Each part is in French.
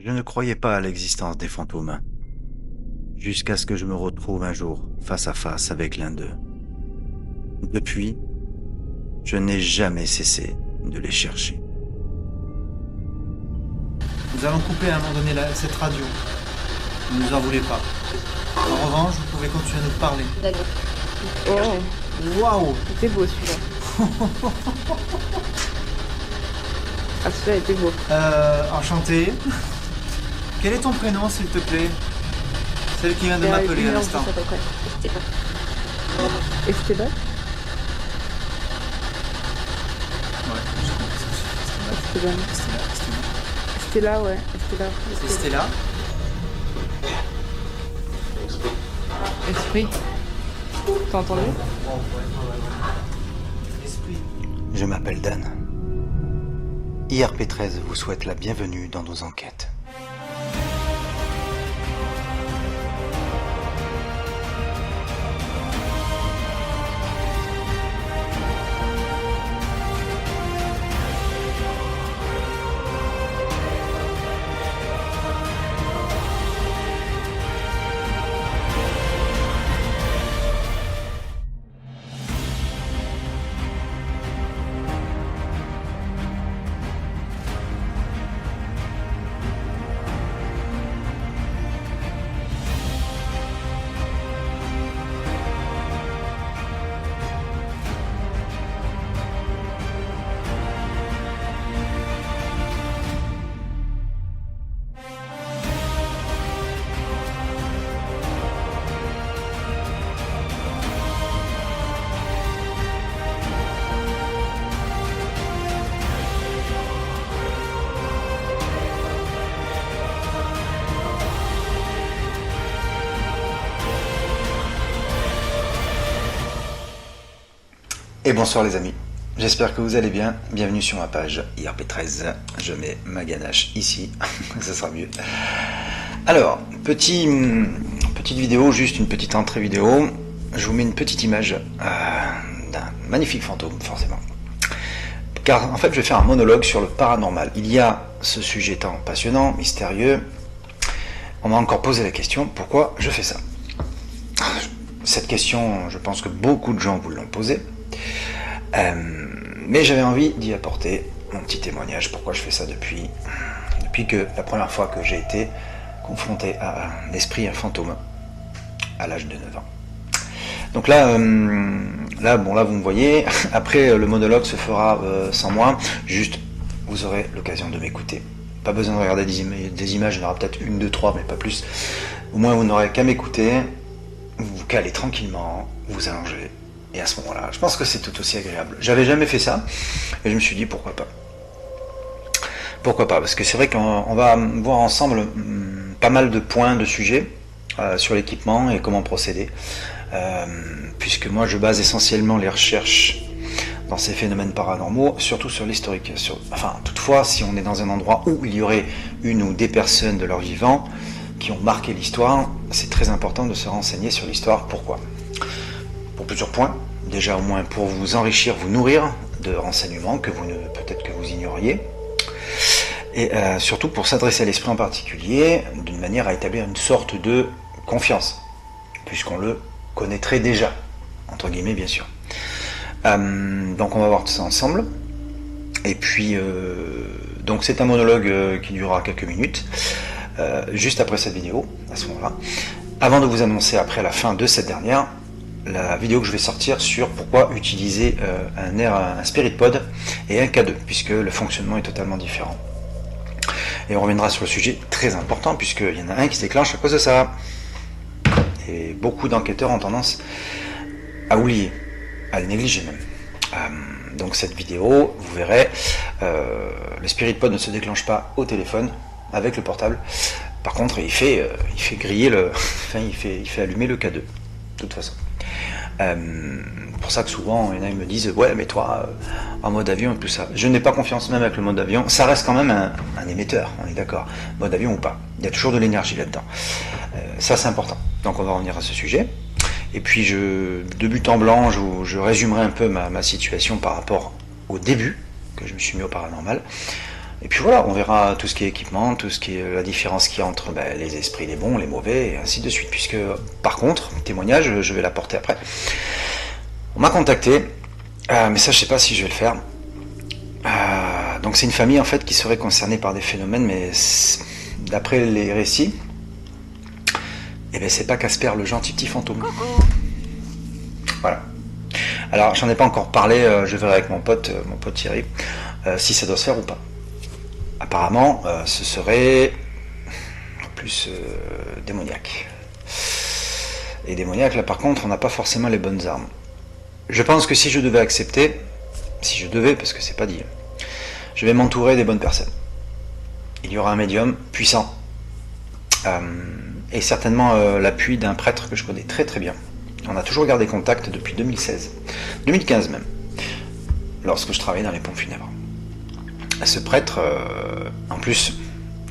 Je ne croyais pas à l'existence des fantômes, jusqu'à ce que je me retrouve un jour face à face avec l'un d'eux. Depuis, je n'ai jamais cessé de les chercher. Nous allons couper à un moment donné cette radio. Ne nous en voulez pas. En revanche, vous pouvez continuer à nous parler. D'accord. Oh, Waouh! c'était beau celui-là. Ah, celui-là était beau. Enchanté. Quel est ton prénom, s'il te plaît? Celle qui vient de m'appeler à l'instant. Esteban. Esteban? Ouais, je comprends. Esteban. Stella, ouais. Stella. C'est Stella. Esprit. T'as entendu? Esprit. Je m'appelle Dan. IRP13 vous souhaite la bienvenue dans nos enquêtes. Et bonsoir les amis, j'espère que vous allez bien, bienvenue sur ma page IRP13, je mets ma ganache ici, ça sera mieux. Alors, petite vidéo, juste une petite entrée vidéo, je vous mets une petite image d'un magnifique fantôme forcément. Car en fait je vais faire un monologue sur le paranormal, il y a ce sujet tant passionnant, mystérieux, on m'a encore posé la question, pourquoi je fais ça? Cette question, je pense que beaucoup de gens vous l'ont posée. Mais j'avais envie d'y apporter mon petit témoignage, pourquoi je fais ça depuis que la première fois que j'ai été confronté à un esprit, un fantôme, à l'âge de 9 ans. Donc là vous me voyez, après le monologue se fera sans moi, juste vous aurez l'occasion de m'écouter. Pas besoin de regarder des images, il y en aura peut-être une, deux, trois, mais pas plus. Au moins vous n'aurez qu'à m'écouter, vous vous calez tranquillement, vous allongez. Et à ce moment-là, je pense que c'est tout aussi agréable. J'avais jamais fait ça, et je me suis dit pourquoi pas. Pourquoi pas? Parce que c'est vrai qu'on va voir ensemble pas mal de points, de sujets sur l'équipement et comment procéder. Puisque moi je base essentiellement les recherches dans ces phénomènes paranormaux, surtout sur l'historique. Enfin, toutefois, si on est dans un endroit où il y aurait une ou des personnes de leur vivant qui ont marqué l'histoire, c'est très important de se renseigner sur l'histoire. Pourquoi? Pour plusieurs points. Déjà au moins pour vous enrichir, vous nourrir de renseignements que peut-être que vous ignoriez. Et surtout pour s'adresser à l'esprit en particulier, d'une manière à établir une sorte de confiance, puisqu'on le connaîtrait déjà, entre guillemets bien sûr. Donc on va voir tout ça ensemble. Et puis, donc c'est un monologue qui durera quelques minutes, juste après cette vidéo, à ce moment-là. Avant de vous annoncer après la fin de cette dernière, la vidéo que je vais sortir sur pourquoi utiliser un Spirit Pod et un K2, puisque le fonctionnement est totalement différent. Et on reviendra sur le sujet très important, puisqu'il y en a un qui se déclenche à cause de ça. Et beaucoup d'enquêteurs ont tendance à oublier, à le négliger même. Donc cette vidéo, vous verrez, le Spirit Pod ne se déclenche pas au téléphone, avec le portable. Par contre, il fait griller enfin, il fait allumer le K2, de toute façon. Pour ça que souvent il y en a qui me disent ouais mais toi en mode avion et tout ça, je n'ai pas confiance même avec le mode avion, ça reste quand même un émetteur, on est d'accord, mode avion ou pas, il y a toujours de l'énergie là-dedans, ça c'est important, donc on va revenir à ce sujet, et puis de but en blanc je résumerai un peu ma situation par rapport au début que je me suis mis au paranormal, Et puis voilà, on verra tout ce qui est équipement, tout ce qui est la différence qu'il y a entre les esprits, les bons, les mauvais, et ainsi de suite. Puisque, par contre, témoignage, je vais l'apporter après. On m'a contacté, mais ça je sais pas si je vais le faire. Donc c'est une famille en fait qui serait concernée par des phénomènes, mais d'après les récits, c'est pas Casper le gentil petit fantôme. Voilà. Alors j'en ai pas encore parlé, je verrai avec mon pote Thierry, si ça doit se faire ou pas. Apparemment, ce serait plus démoniaque. Et démoniaque, là par contre, on n'a pas forcément les bonnes armes. Je pense que si je devais accepter, parce que c'est pas dit, je vais m'entourer des bonnes personnes. Il y aura un médium puissant, et certainement l'appui d'un prêtre que je connais très très bien. On a toujours gardé contact depuis 2016, 2015 même, lorsque je travaillais dans les pompes funèbres. Ce prêtre, en plus,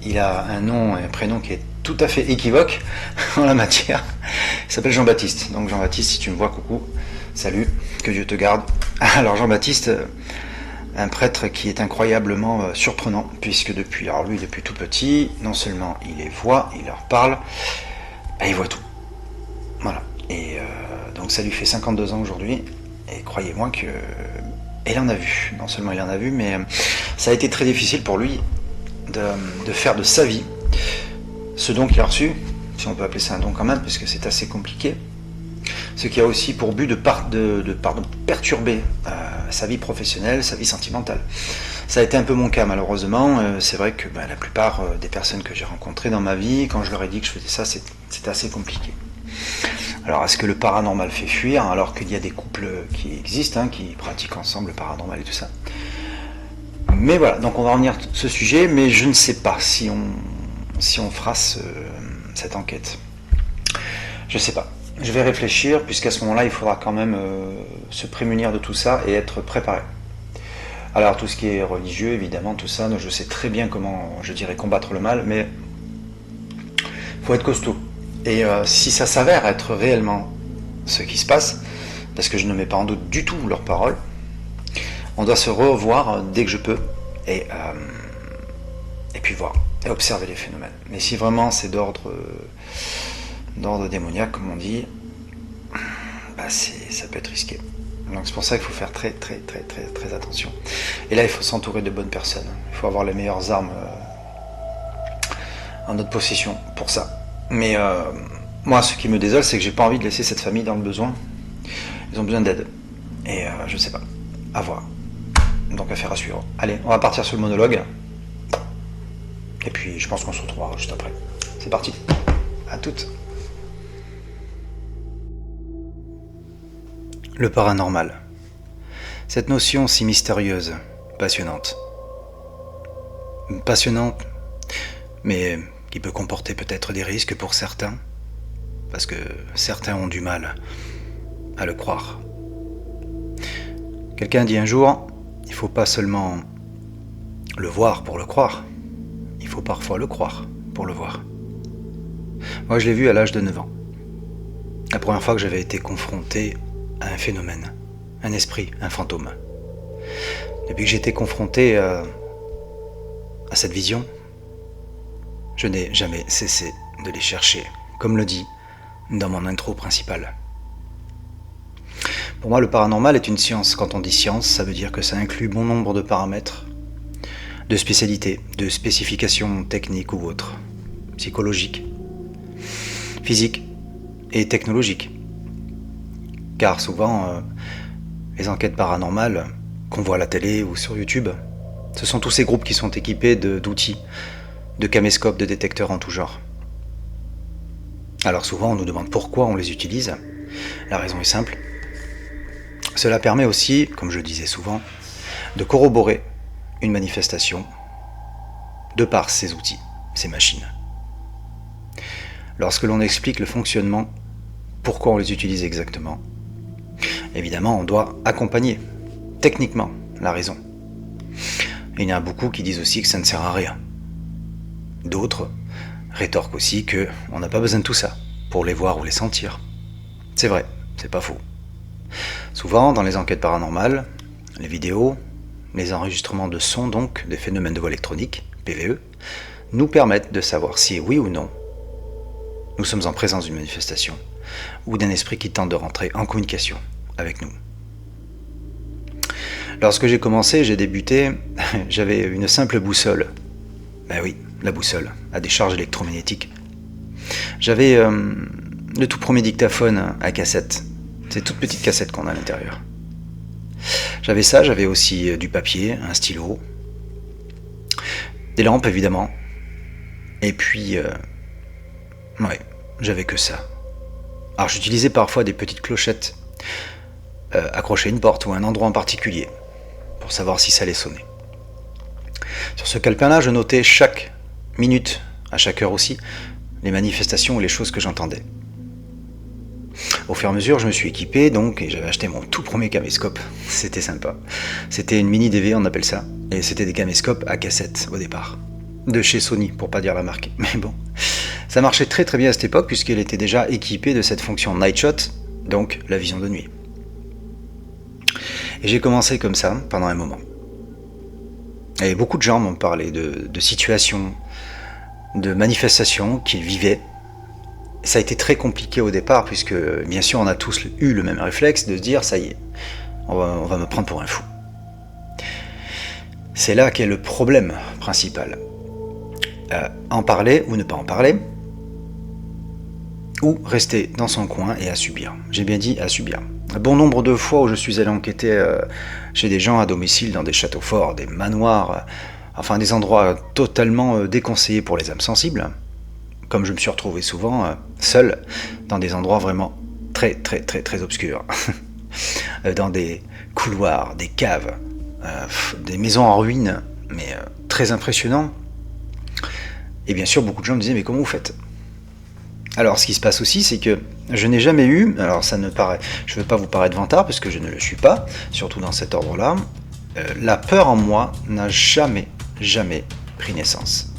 il a un nom et un prénom qui est tout à fait équivoque en la matière. Il s'appelle Jean-Baptiste. Donc Jean-Baptiste, si tu me vois, coucou, salut, que Dieu te garde. Alors Jean-Baptiste, un prêtre qui est incroyablement surprenant, puisque depuis tout petit, non seulement il les voit, il leur parle, il voit tout. Voilà. Et donc ça lui fait 52 ans aujourd'hui, et croyez-moi que il en a vu. Non seulement il en a vu, mais ça a été très difficile pour lui de faire de sa vie ce don qu'il a reçu, si on peut appeler ça un don quand même, puisque c'est assez compliqué, ce qui a aussi pour but de perturber sa vie professionnelle, sa vie sentimentale. Ça a été un peu mon cas malheureusement. C'est vrai que la plupart des personnes que j'ai rencontrées dans ma vie, quand je leur ai dit que je faisais ça, c'était assez compliqué. Alors est-ce que le paranormal fait fuir, alors qu'il y a des couples qui existent, qui pratiquent ensemble le paranormal et tout ça. Mais voilà, donc on va revenir sur ce sujet, mais je ne sais pas si on fera cette enquête. Je ne sais pas. Je vais réfléchir, puisqu'à ce moment-là, il faudra quand même se prémunir de tout ça et être préparé. Alors tout ce qui est religieux, évidemment, tout ça, je sais très bien comment, combattre le mal, mais il faut être costaud. Et si ça s'avère être réellement ce qui se passe, parce que je ne mets pas en doute du tout leurs paroles, on doit se revoir dès que je peux, et puis voir, et observer les phénomènes. Mais si vraiment c'est d'ordre démoniaque, comme on dit, ça peut être risqué. Donc c'est pour ça qu'il faut faire très très très très très attention. Et là il faut s'entourer de bonnes personnes. Il faut avoir les meilleures armes en notre possession pour ça. Mais moi ce qui me désole, c'est que j'ai pas envie de laisser cette famille dans le besoin. Ils ont besoin d'aide. Et je sais pas. À voir. Donc affaire à suivre. Allez, on va partir sur le monologue. Et puis je pense qu'on se retrouvera juste après. C'est parti. À toutes. Le paranormal. Cette notion si mystérieuse, passionnante. Passionnante, mais qui peut comporter peut-être des risques pour certains, parce que certains ont du mal à le croire. Quelqu'un dit un jour, il ne faut pas seulement le voir pour le croire, il faut parfois le croire pour le voir. Moi je l'ai vu à l'âge de 9 ans. La première fois que j'avais été confronté à un phénomène, un esprit, un fantôme. Depuis que j'ai été confronté à cette vision, je n'ai jamais cessé de les chercher, comme le dit dans mon intro principale. Pour moi, le paranormal est une science. Quand on dit science, ça veut dire que ça inclut bon nombre de paramètres, de spécialités, de spécifications techniques ou autres, psychologiques, physiques et technologiques. Car souvent, les enquêtes paranormales qu'on voit à la télé ou sur YouTube, ce sont tous ces groupes qui sont équipés d'outils, de caméscopes, de détecteurs en tout genre. Alors souvent, on nous demande pourquoi on les utilise. La raison est simple. Cela permet aussi, comme je le disais souvent, de corroborer une manifestation de par ces outils, ces machines. Lorsque l'on explique le fonctionnement, pourquoi on les utilise exactement, évidemment, on doit accompagner techniquement la raison. Et il y en a beaucoup qui disent aussi que ça ne sert à rien. D'autres rétorquent aussi qu'on n'a pas besoin de tout ça pour les voir ou les sentir. C'est vrai, c'est pas faux. Souvent, dans les enquêtes paranormales, les vidéos, les enregistrements de sons, donc des phénomènes de voix électroniques, PVE, nous permettent de savoir si oui ou non nous sommes en présence d'une manifestation ou d'un esprit qui tente de rentrer en communication avec nous. Lorsque j'ai commencé, j'ai débuté, j'avais une simple boussole. Ben oui, la boussole, à des charges électromagnétiques. J'avais le tout premier dictaphone à cassette. C'est toute petite cassette qu'on a à l'intérieur. J'avais ça, j'avais aussi du papier, un stylo, des lampes évidemment. Et puis, ouais, j'avais que ça. Alors j'utilisais parfois des petites clochettes accrochées à une porte ou à un endroit en particulier pour savoir si ça allait sonner. Sur ce calepin-là, je notais chaque minute, à chaque heure aussi, les manifestations ou les choses que j'entendais. Au fur et à mesure, je me suis équipé, donc, et j'avais acheté mon tout premier caméscope. C'était sympa. C'était une mini DV, on appelle ça. Et c'était des caméscopes à cassette, au départ. De chez Sony, pour pas dire la marque. Mais bon, ça marchait très très bien à cette époque, puisqu'elle était déjà équipée de cette fonction Night Shot, donc la vision de nuit. Et j'ai commencé comme ça, pendant un moment. Et beaucoup de gens m'ont parlé de situations, de manifestations qu'ils vivaient. Ça a été très compliqué au départ, puisque bien sûr on a tous eu le même réflexe de se dire ça y est, on va me prendre pour un fou. C'est là qu'est le problème principal. En parler ou ne pas en parler, ou rester dans son coin et à subir. J'ai bien dit à subir. Un bon nombre de fois où je suis allé enquêter chez des gens à domicile, dans des châteaux forts, des manoirs, enfin des endroits totalement déconseillés pour les âmes sensibles, comme je me suis retrouvé souvent seul dans des endroits vraiment très très très très obscurs, dans des couloirs, des caves, des maisons en ruine, mais très impressionnants. Et bien sûr, beaucoup de gens me disaient mais comment vous faites ? Alors, ce qui se passe aussi, c'est que je n'ai jamais eu, alors ça ne paraît, je ne veux pas vous paraître vantard parce que je ne le suis pas, surtout dans cet ordre-là, la peur en moi n'a jamais pris naissance.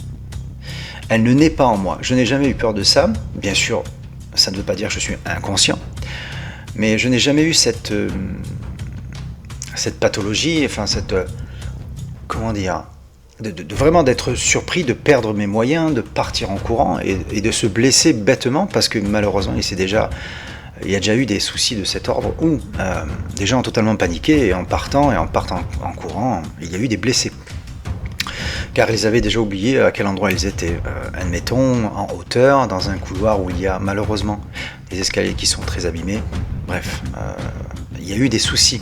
Elle ne naît pas en moi. Je n'ai jamais eu peur de ça. Bien sûr, ça ne veut pas dire que je suis inconscient, mais je n'ai jamais eu cette pathologie, enfin cette, comment dire, de vraiment d'être surpris, de perdre mes moyens, de partir en courant et de se blesser bêtement parce que malheureusement il y a déjà eu des soucis de cet ordre où des gens ont totalement paniqué et en partant en courant, il y a eu des blessés. Car ils avaient déjà oublié à quel endroit ils étaient. Admettons, en hauteur, dans un couloir où il y a malheureusement des escaliers qui sont très abîmés. Bref, il y a eu des soucis.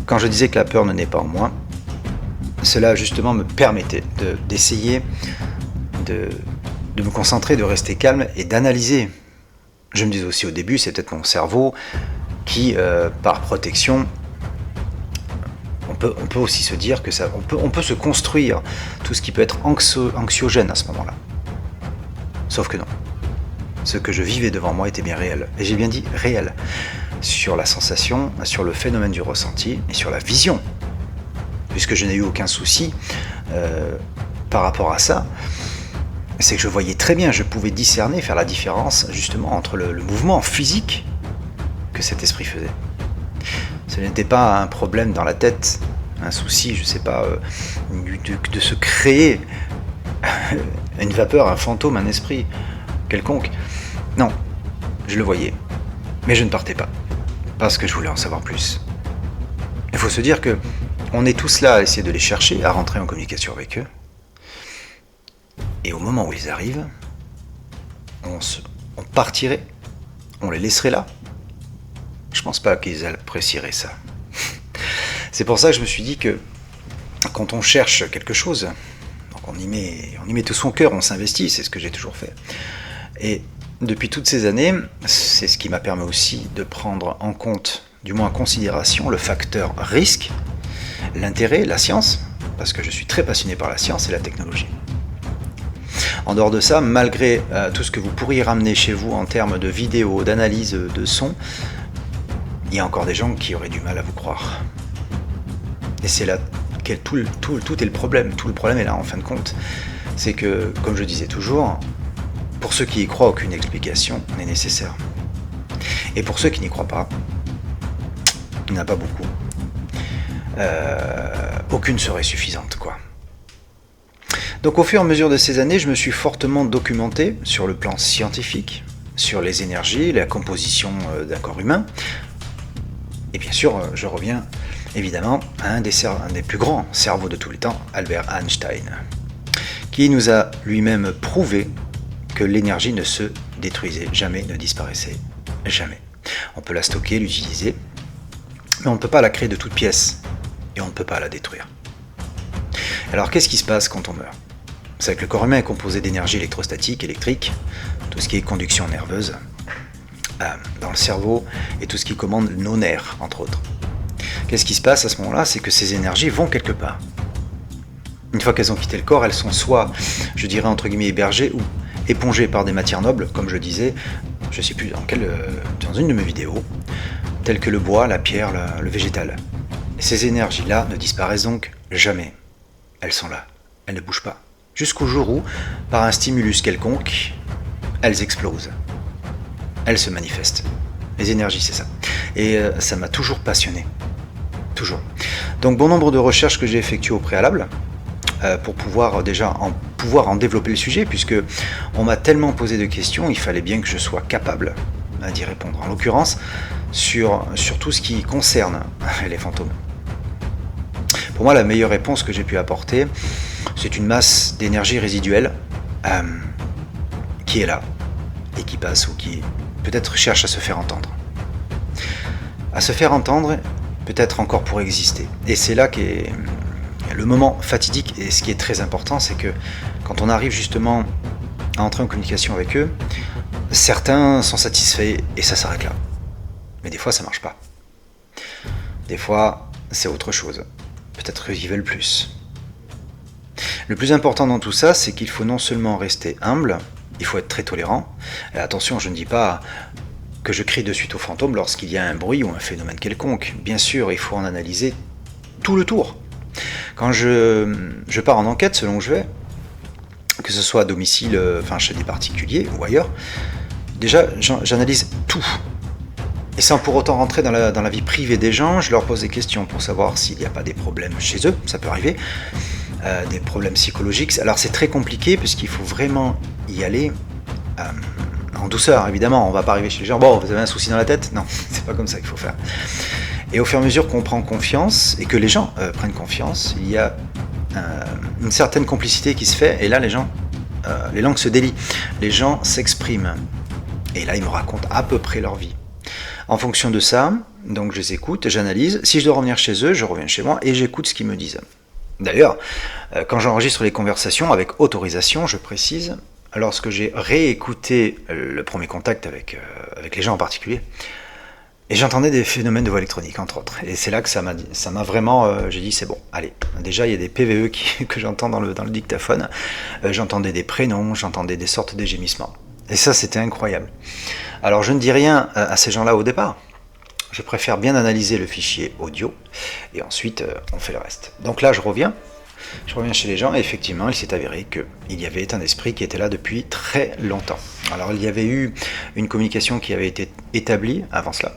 Quand je disais que la peur ne naît pas en moi, cela justement me permettait d'essayer de me concentrer, de rester calme et d'analyser. Je me disais aussi au début, c'est peut-être mon cerveau qui, par protection, on peut aussi se dire que ça, on peut se construire tout ce qui peut être anxiogène à ce moment-là. Sauf que non. Ce que je vivais devant moi était bien réel. Et j'ai bien dit réel. Sur la sensation, sur le phénomène du ressenti et sur la vision. Puisque je n'ai eu aucun souci par rapport à ça, c'est que je voyais très bien, je pouvais discerner, faire la différence justement entre le mouvement physique que cet esprit faisait. Ce n'était pas un problème dans la tête, un souci, je ne sais pas, de se créer une vapeur, un fantôme, un esprit quelconque. Non, je le voyais, mais je ne partais pas, parce que je voulais en savoir plus. Il faut se dire que on est tous là à essayer de les chercher, à rentrer en communication avec eux. Et au moment où ils arrivent, on partirait, on les laisserait là. Je pense pas qu'ils apprécieraient ça. C'est pour ça que je me suis dit que quand on cherche quelque chose, donc on y met tout son cœur, on s'investit, c'est ce que j'ai toujours fait. Et depuis toutes ces années, c'est ce qui m'a permis aussi de prendre en compte, du moins en considération, le facteur risque, l'intérêt, la science, parce que je suis très passionné par la science et la technologie. En dehors de ça, malgré tout ce que vous pourriez ramener chez vous en termes de vidéos, d'analyse de son, il y a encore des gens qui auraient du mal à vous croire. Et c'est là que tout est le problème. Tout le problème est là en fin de compte. C'est que, comme je disais toujours, pour ceux qui y croient, aucune explication n'est nécessaire. Et pour ceux qui n'y croient pas, il n'y en a pas beaucoup. aucune serait suffisante, quoi. Donc au fur et à mesure de ces années, je me suis fortement documenté sur le plan scientifique, sur les énergies, la composition d'un corps humain. Et bien sûr, je reviens évidemment à un des plus grands cerveaux de tous les temps, Albert Einstein, qui nous a lui-même prouvé que l'énergie ne se détruisait jamais, ne disparaissait jamais. On peut la stocker, l'utiliser, mais on ne peut pas la créer de toutes pièces, et on ne peut pas la détruire. Alors qu'est-ce qui se passe quand on meurt? C'est que le corps humain est composé d'énergie électrostatique, électrique, tout ce qui est conduction nerveuse, dans le cerveau, et tout ce qui commande nos nerfs, entre autres. Qu'est-ce qui se passe à ce moment-là? C'est que ces énergies vont quelque part. Une fois qu'elles ont quitté le corps, elles sont soit, je dirais entre guillemets, hébergées ou épongées par des matières nobles, comme je disais, je ne sais plus dans une de mes vidéos, telles que le bois, la pierre, le végétal. Et ces énergies-là ne disparaissent donc jamais. Elles sont là, elles ne bougent pas. Jusqu'au jour où, par un stimulus quelconque, elles explosent. Elles se manifestent. Les énergies, c'est ça. Et ça m'a toujours passionné. Toujours. Donc bon nombre de recherches que j'ai effectuées au préalable, pour pouvoir en développer le sujet, puisque on m'a tellement posé de questions, il fallait bien que je sois capable d'y répondre. En l'occurrence, sur tout ce qui concerne les fantômes. Pour moi, la meilleure réponse que j'ai pu apporter, c'est une masse d'énergie résiduelle qui est là, et qui passe, ou qui peut-être cherche à se faire entendre. À se faire entendre, peut-être encore pour exister. Et c'est là qu'est le moment fatidique, et ce qui est très important, c'est que quand on arrive justement à entrer en communication avec eux, certains sont satisfaits et ça s'arrête là. Mais des fois ça marche pas. Des fois c'est autre chose. Peut-être qu'ils veulent plus. Le plus important dans tout ça, c'est qu'il faut non seulement rester humble, il faut être très tolérant. Et attention, je ne dis pas que je crie de suite aux fantômes lorsqu'il y a un bruit ou un phénomène quelconque. Bien sûr, il faut en analyser tout le tour. Quand je pars en enquête, selon où je vais, que ce soit à domicile, chez des particuliers ou ailleurs, déjà j'analyse tout. Et sans pour autant rentrer dans la vie privée des gens, je leur pose des questions pour savoir s'il n'y a pas des problèmes chez eux, ça peut arriver, des problèmes psychologiques. Alors c'est très compliqué puisqu'il faut vraiment y aller en douceur, évidemment. On va pas arriver chez les gens, bon, vous avez un souci dans la tête? Non, c'est pas comme ça qu'il faut faire. Et au fur et à mesure qu'on prend confiance, et que les gens prennent confiance, il y a une certaine complicité qui se fait, et là les langues se délient, les gens s'expriment. Et là, ils me racontent à peu près leur vie. En fonction de ça, donc je les écoute, j'analyse. Si je dois revenir chez eux, je reviens chez moi et j'écoute ce qu'ils me disent. D'ailleurs, quand j'enregistre les conversations avec autorisation, je précise, lorsque j'ai réécouté le premier contact avec les gens en particulier, et j'entendais des phénomènes de voix électronique, entre autres. Et c'est là que ça m'a vraiment... j'ai dit, c'est bon, allez. Déjà, il y a des PVE que j'entends dans le dictaphone. J'entendais des prénoms, j'entendais des sortes de gémissements. Et ça, c'était incroyable. Alors, je ne dis rien à ces gens-là au départ. Je préfère bien analyser le fichier audio. Et ensuite, on fait le reste. Donc là, je reviens chez les gens. Et effectivement, il s'est avéré qu'il y avait un esprit qui était là depuis très longtemps. Alors, il y avait eu une communication qui avait été établie avant cela.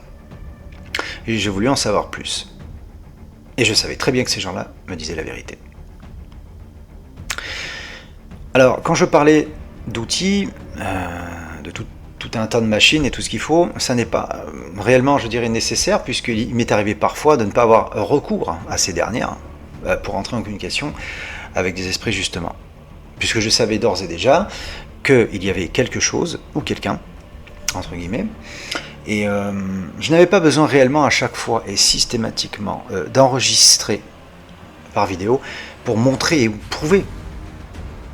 Et j'ai voulu en savoir plus. Et je savais très bien que ces gens-là me disaient la vérité. Alors, quand je parlais d'outils, de tout un tas de machines et tout ce qu'il faut, ça n'est pas réellement, je dirais, nécessaire, puisqu'il m'est arrivé parfois de ne pas avoir recours à ces dernières pour entrer en communication avec des esprits, justement. Puisque je savais d'ores et déjà qu'il y avait quelque chose, ou quelqu'un, entre guillemets, et je n'avais pas besoin réellement à chaque fois et systématiquement d'enregistrer par vidéo pour montrer et prouver.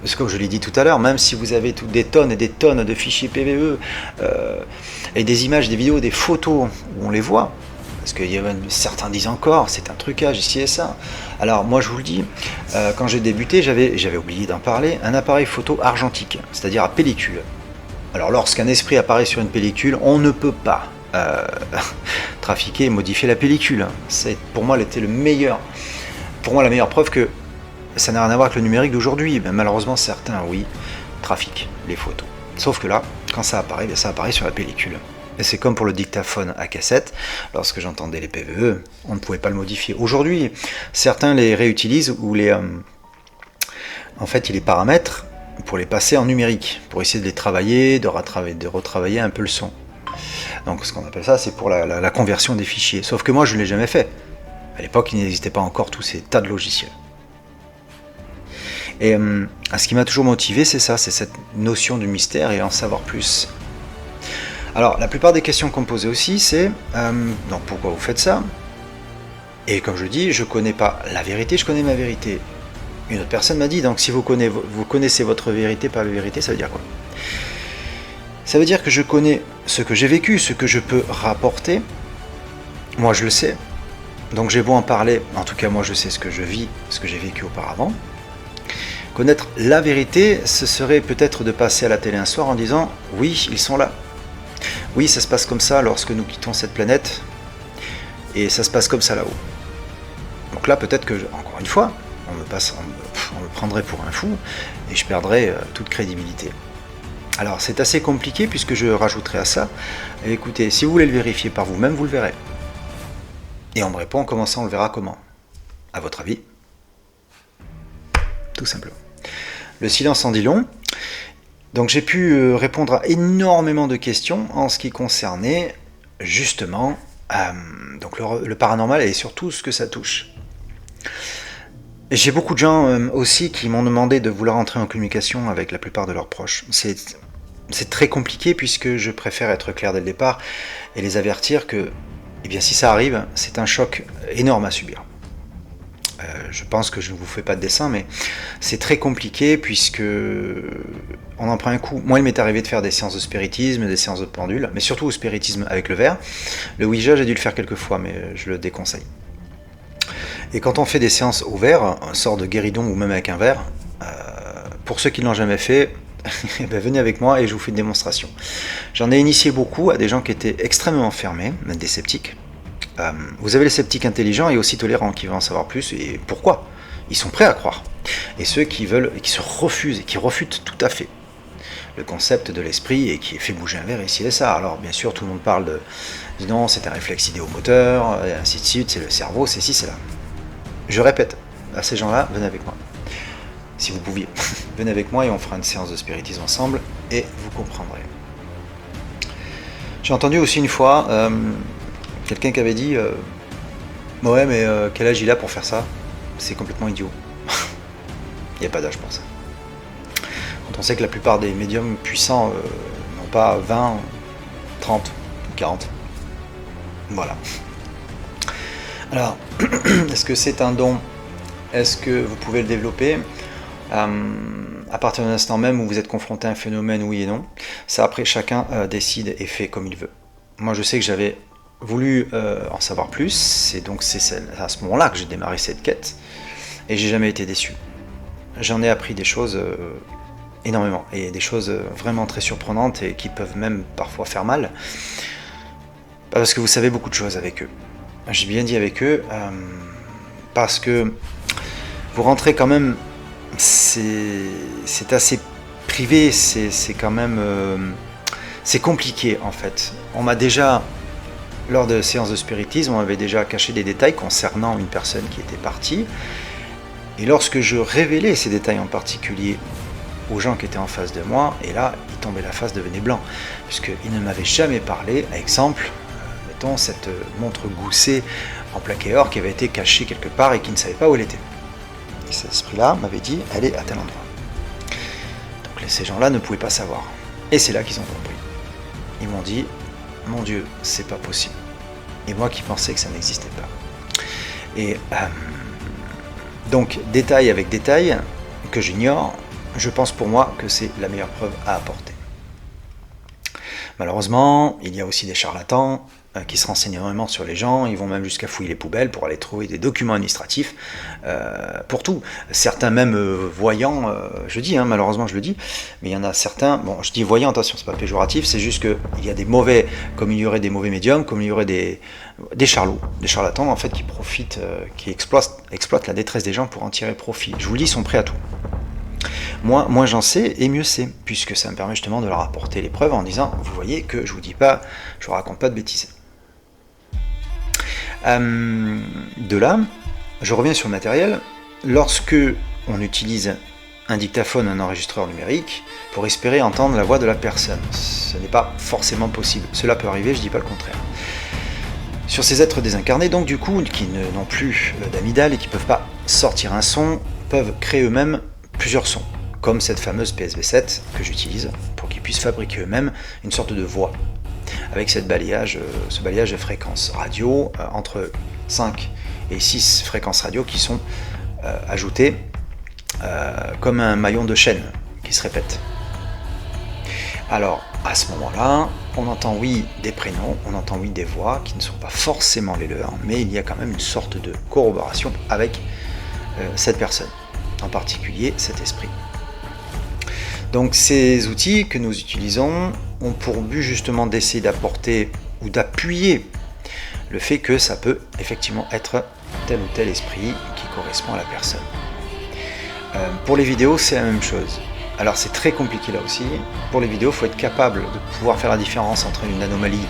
Parce que comme je l'ai dit tout à l'heure, même si vous avez des tonnes et des tonnes de fichiers PVE et des images, des vidéos, des photos où on les voit, parce que certains disent encore c'est un trucage ici et ça. Alors moi je vous le dis, quand j'ai débuté, j'avais oublié d'en parler, un appareil photo argentique, c'est-à-dire à pellicule. Alors lorsqu'un esprit apparaît sur une pellicule, on ne peut pas trafiquer et modifier la pellicule. Pour moi la meilleure preuve que ça n'a rien à voir avec le numérique d'aujourd'hui. Mais malheureusement certains, oui, trafiquent les photos. Sauf que là, quand ça apparaît, ça apparaît sur la pellicule. Et c'est comme pour le dictaphone à cassette, lorsque j'entendais les PVE, on ne pouvait pas le modifier. Aujourd'hui, certains les réutilisent ou en fait, ils les paramètrent pour les passer en numérique, pour essayer de les travailler, de retravailler un peu le son. Donc ce qu'on appelle ça, c'est pour la conversion des fichiers. Sauf que moi, je ne l'ai jamais fait. À l'époque, il n'existait pas encore tous ces tas de logiciels. Et ce qui m'a toujours motivé, c'est ça, c'est cette notion du mystère et en savoir plus. Alors, la plupart des questions qu'on me posait aussi, c'est donc pourquoi vous faites ça? Et comme je dis, je ne connais pas la vérité, je connais ma vérité. Une autre personne m'a dit, donc si vous connaissez votre vérité, pas la vérité, ça veut dire quoi? Ça veut dire que je connais ce que j'ai vécu, ce que je peux rapporter. Moi, je le sais. Donc j'ai beau en parler, en tout cas moi je sais ce que je vis, ce que j'ai vécu auparavant. Connaître la vérité, ce serait peut-être de passer à la télé un soir en disant « Oui, ils sont là. Oui, ça se passe comme ça lorsque nous quittons cette planète. Et ça se passe comme ça là-haut. » Donc là, peut-être que, encore une fois, on me prendrait pour un fou et je perdrais toute crédibilité. Alors c'est assez compliqué puisque je rajouterai à ça « Écoutez, si vous voulez le vérifier par vous-même, vous le verrez. » Et on me répond, comment ça, on le verra comment? À votre avis? Tout simplement. Le silence en dit long. Donc j'ai pu répondre à énormément de questions en ce qui concernait justement donc le paranormal et surtout ce que ça touche. J'ai beaucoup de gens aussi qui m'ont demandé de vouloir entrer en communication avec la plupart de leurs proches. C'est très compliqué puisque je préfère être clair dès le départ et les avertir que eh bien, si ça arrive, c'est un choc énorme à subir. Je pense que je ne vous fais pas de dessin, mais c'est très compliqué puisque on en prend un coup. Moi, il m'est arrivé de faire des séances de spiritisme, des séances de pendule, mais surtout au spiritisme avec le verre. Le Ouija, j'ai dû le faire quelques fois, mais je le déconseille. Et quand on fait des séances au verre, un sort de guéridon ou même avec un verre, pour ceux qui ne l'ont jamais fait, ben venez avec moi et je vous fais une démonstration. J'en ai initié beaucoup à des gens qui étaient extrêmement fermés, même des sceptiques. Vous avez les sceptiques intelligents et aussi tolérants qui veulent en savoir plus et pourquoi. Ils sont prêts à croire. Et ceux qui veulent, qui se refusent et qui refutent tout à fait le concept de l'esprit et qui fait bouger un verre ici et ça. Alors bien sûr, tout le monde parle de non, c'est un réflexe idéomoteur, et ainsi de suite, c'est le cerveau, c'est ci, c'est là. Je répète à ces gens-là, venez avec moi. Si vous pouviez, venez avec moi et on fera une séance de spiritisme ensemble et vous comprendrez. J'ai entendu aussi une fois quelqu'un qui avait dit ouais, mais quel âge il a pour faire ça? C'est complètement idiot. Il n'y a pas d'âge pour ça. Quand on sait que la plupart des médiums puissants n'ont pas 20, 30, 40. Voilà. Alors, est-ce que c'est un don? Est-ce que vous pouvez le développer à partir de l'instant même où vous êtes confronté à un phénomène, oui et non? Ça, après, chacun décide et fait comme il veut. Moi, je sais que j'avais voulu en savoir plus, c'est à ce moment-là que j'ai démarré cette quête, et j'ai jamais été déçu. J'en ai appris des choses énormément, et des choses vraiment très surprenantes et qui peuvent même parfois faire mal, parce que vous savez beaucoup de choses avec eux. J'ai bien dit avec eux, parce que vous rentrez quand même, c'est assez privé, c'est quand même, c'est compliqué en fait. On m'a déjà, lors de séances de spiritisme, on m'avait déjà caché des détails concernant une personne qui était partie, et lorsque je révélais ces détails en particulier aux gens qui étaient en face de moi, et là, ils tombaient, la face devenait blanc, puisqu'ils ne m'avaient jamais parlé, exemple, mettons cette montre goussée en plaqué or qui avait été cachée quelque part et qui ne savait pas où elle était. Et cet esprit-là m'avait dit, elle est à tel endroit. Donc ces gens-là ne pouvaient pas savoir. Et c'est là qu'ils ont compris. Ils m'ont dit, mon Dieu, c'est pas possible. Et moi qui pensais que ça n'existait pas. Et donc, détail avec détail, que j'ignore, je pense pour moi que c'est la meilleure preuve à apporter. Malheureusement, il y a aussi des charlatans qui se renseignent énormément sur les gens, ils vont même jusqu'à fouiller les poubelles pour aller trouver des documents administratifs pour tout. Certains même voyants, je dis, malheureusement je le dis, mais il y en a certains, bon je dis voyants, attention c'est pas péjoratif, c'est juste qu'il y a des mauvais, comme il y aurait des mauvais médiums, comme il y aurait des charlatans en fait qui profitent, qui exploitent la détresse des gens pour en tirer profit. Je vous le dis, ils sont prêts à tout. Moins j'en sais, et mieux c'est, puisque ça me permet justement de leur apporter les preuves en disant, vous voyez que je vous dis pas, je vous raconte pas de bêtises. De là, je reviens sur le matériel. Lorsque on utilise un dictaphone, un enregistreur numérique, pour espérer entendre la voix de la personne, ce n'est pas forcément possible. Cela peut arriver, je dis pas le contraire. Sur ces êtres désincarnés, donc du coup, qui n'ont plus d'amygdale et qui ne peuvent pas sortir un son, peuvent créer eux-mêmes plusieurs sons, comme cette fameuse PSV7 que j'utilise pour qu'ils puissent fabriquer eux-mêmes une sorte de voix, avec ce balayage de fréquences radio, entre 5 et 6 fréquences radio qui sont ajoutées comme un maillon de chaîne qui se répète. Alors, à ce moment-là, on entend oui des prénoms, on entend oui des voix qui ne sont pas forcément les leurs, mais il y a quand même une sorte de corroboration avec cette personne, en particulier cet esprit. Donc ces outils que nous utilisons ont pour but justement d'essayer d'apporter ou d'appuyer le fait que ça peut effectivement être tel ou tel esprit qui correspond à la personne. Pour les vidéos, c'est la même chose. Alors c'est très compliqué là aussi. Pour les vidéos, il faut être capable de pouvoir faire la différence entre une anomalie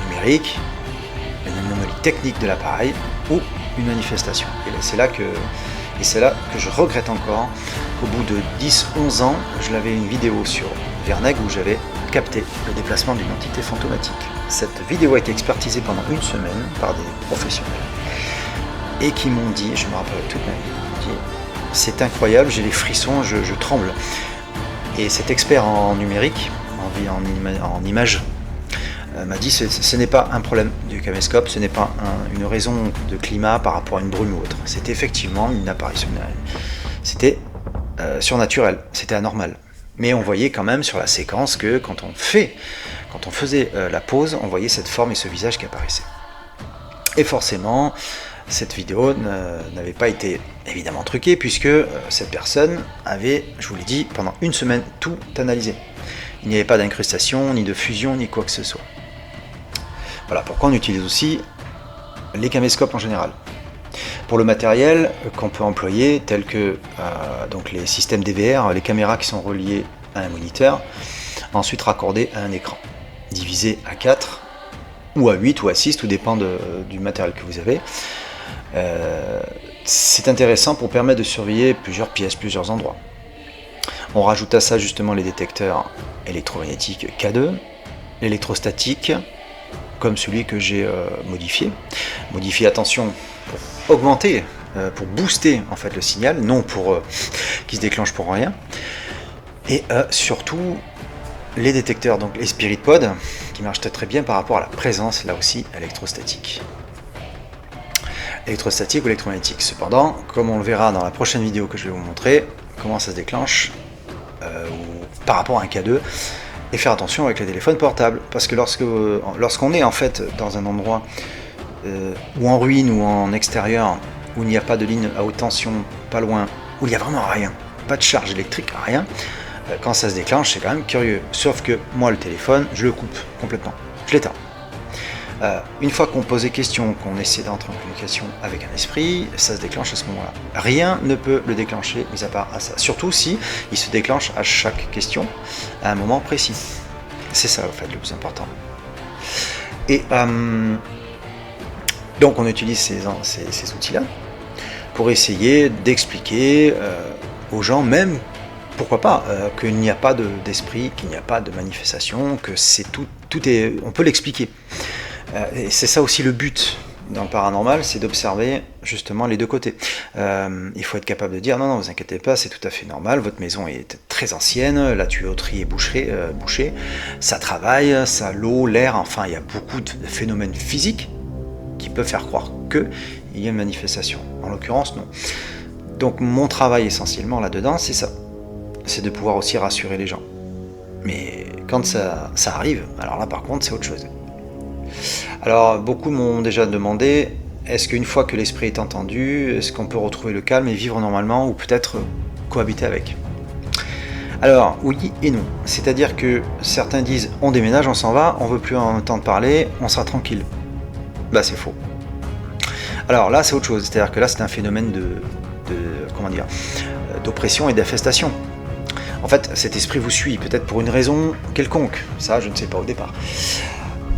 numérique, une anomalie technique de l'appareil ou une manifestation. Et c'est là que je regrette encore qu'au bout de 10-11 ans, je l'avais une vidéo sur Verneg où j'avais capté le déplacement d'une entité fantomatique. Cette vidéo a été expertisée pendant une semaine par des professionnels et qui m'ont dit, je me rappelle toute ma vie, c'est incroyable, j'ai les frissons, je tremble. Et cet expert en numérique, en image, m'a dit ce n'est pas un problème du caméscope, ce n'est pas une raison de climat par rapport à une brume ou autre. C'était effectivement une apparition, c'était surnaturel, c'était anormal. Mais on voyait quand même sur la séquence que quand on faisait la pause, on voyait cette forme et ce visage qui apparaissaient. Et forcément, cette vidéo n'avait pas été évidemment truquée puisque cette personne avait, je vous l'ai dit, pendant une semaine tout analysé. Il n'y avait pas d'incrustation, ni de fusion, ni quoi que ce soit. Voilà pourquoi on utilise aussi les caméscopes en général. Pour le matériel qu'on peut employer, tel que donc les systèmes DVR, les caméras qui sont reliées à un moniteur, ensuite raccordées à un écran, divisé à 4 ou à 8 ou à 6, tout dépend du matériel que vous avez. C'est intéressant pour permettre de surveiller plusieurs pièces, plusieurs endroits. On rajoute à ça justement les détecteurs électromagnétiques K2, l'électrostatique, comme celui que j'ai modifié. Modifié, attention, pour augmenter, pour booster en fait le signal, non pour qu'il se déclenche pour rien. Et surtout les détecteurs, donc les Spirit Pod, qui marchent très bien par rapport à la présence là aussi électrostatique. Électrostatique ou électromagnétique. Cependant, comme on le verra dans la prochaine vidéo que je vais vous montrer, comment ça se déclenche par rapport à un K2, et faire attention avec les téléphones portables, parce que lorsqu'on est en fait dans un endroit ou en ruine ou en extérieur, où il n'y a pas de ligne à haute tension, pas loin, où il n'y a vraiment rien, pas de charge électrique, rien, quand ça se déclenche, c'est quand même curieux. Sauf que moi, le téléphone, je le coupe complètement, je l'éteins. Une fois qu'on pose des questions, qu'on essaie d'entrer en communication avec un esprit, ça se déclenche à ce moment-là. Rien ne peut le déclencher, mis à part à ça. Surtout si il se déclenche à chaque question, à un moment précis. C'est ça, en fait, le plus important. Et donc, on utilise ces outils-là pour essayer d'expliquer aux gens, même, pourquoi pas, qu'il n'y a pas d'esprit, qu'il n'y a pas de manifestation, que c'est tout est, on peut l'expliquer. Et c'est ça aussi le but dans le paranormal, c'est d'observer justement les deux côtés. Il faut être capable de dire non, vous inquiétez pas, c'est tout à fait normal, votre maison est très ancienne, la tuyauterie est bouchée, ça travaille, ça l'eau, l'air, enfin il y a beaucoup de phénomènes physiques qui peuvent faire croire qu'il y a une manifestation. En l'occurrence, non. Donc mon travail essentiellement là-dedans, c'est ça. C'est de pouvoir aussi rassurer les gens. Mais quand ça arrive, alors là par contre c'est autre chose. Alors beaucoup m'ont déjà demandé, est-ce qu'une fois que l'esprit est entendu, est-ce qu'on peut retrouver le calme et vivre normalement ou peut-être cohabiter avec? Alors oui et non, c'est-à-dire que certains disent on déménage, on s'en va, on veut plus entendre parler, on sera tranquille. Là c'est faux. Alors là c'est autre chose, c'est-à-dire que là c'est un phénomène d'oppression et d'infestation. En fait, cet esprit vous suit, peut-être pour une raison quelconque, ça je ne sais pas au départ.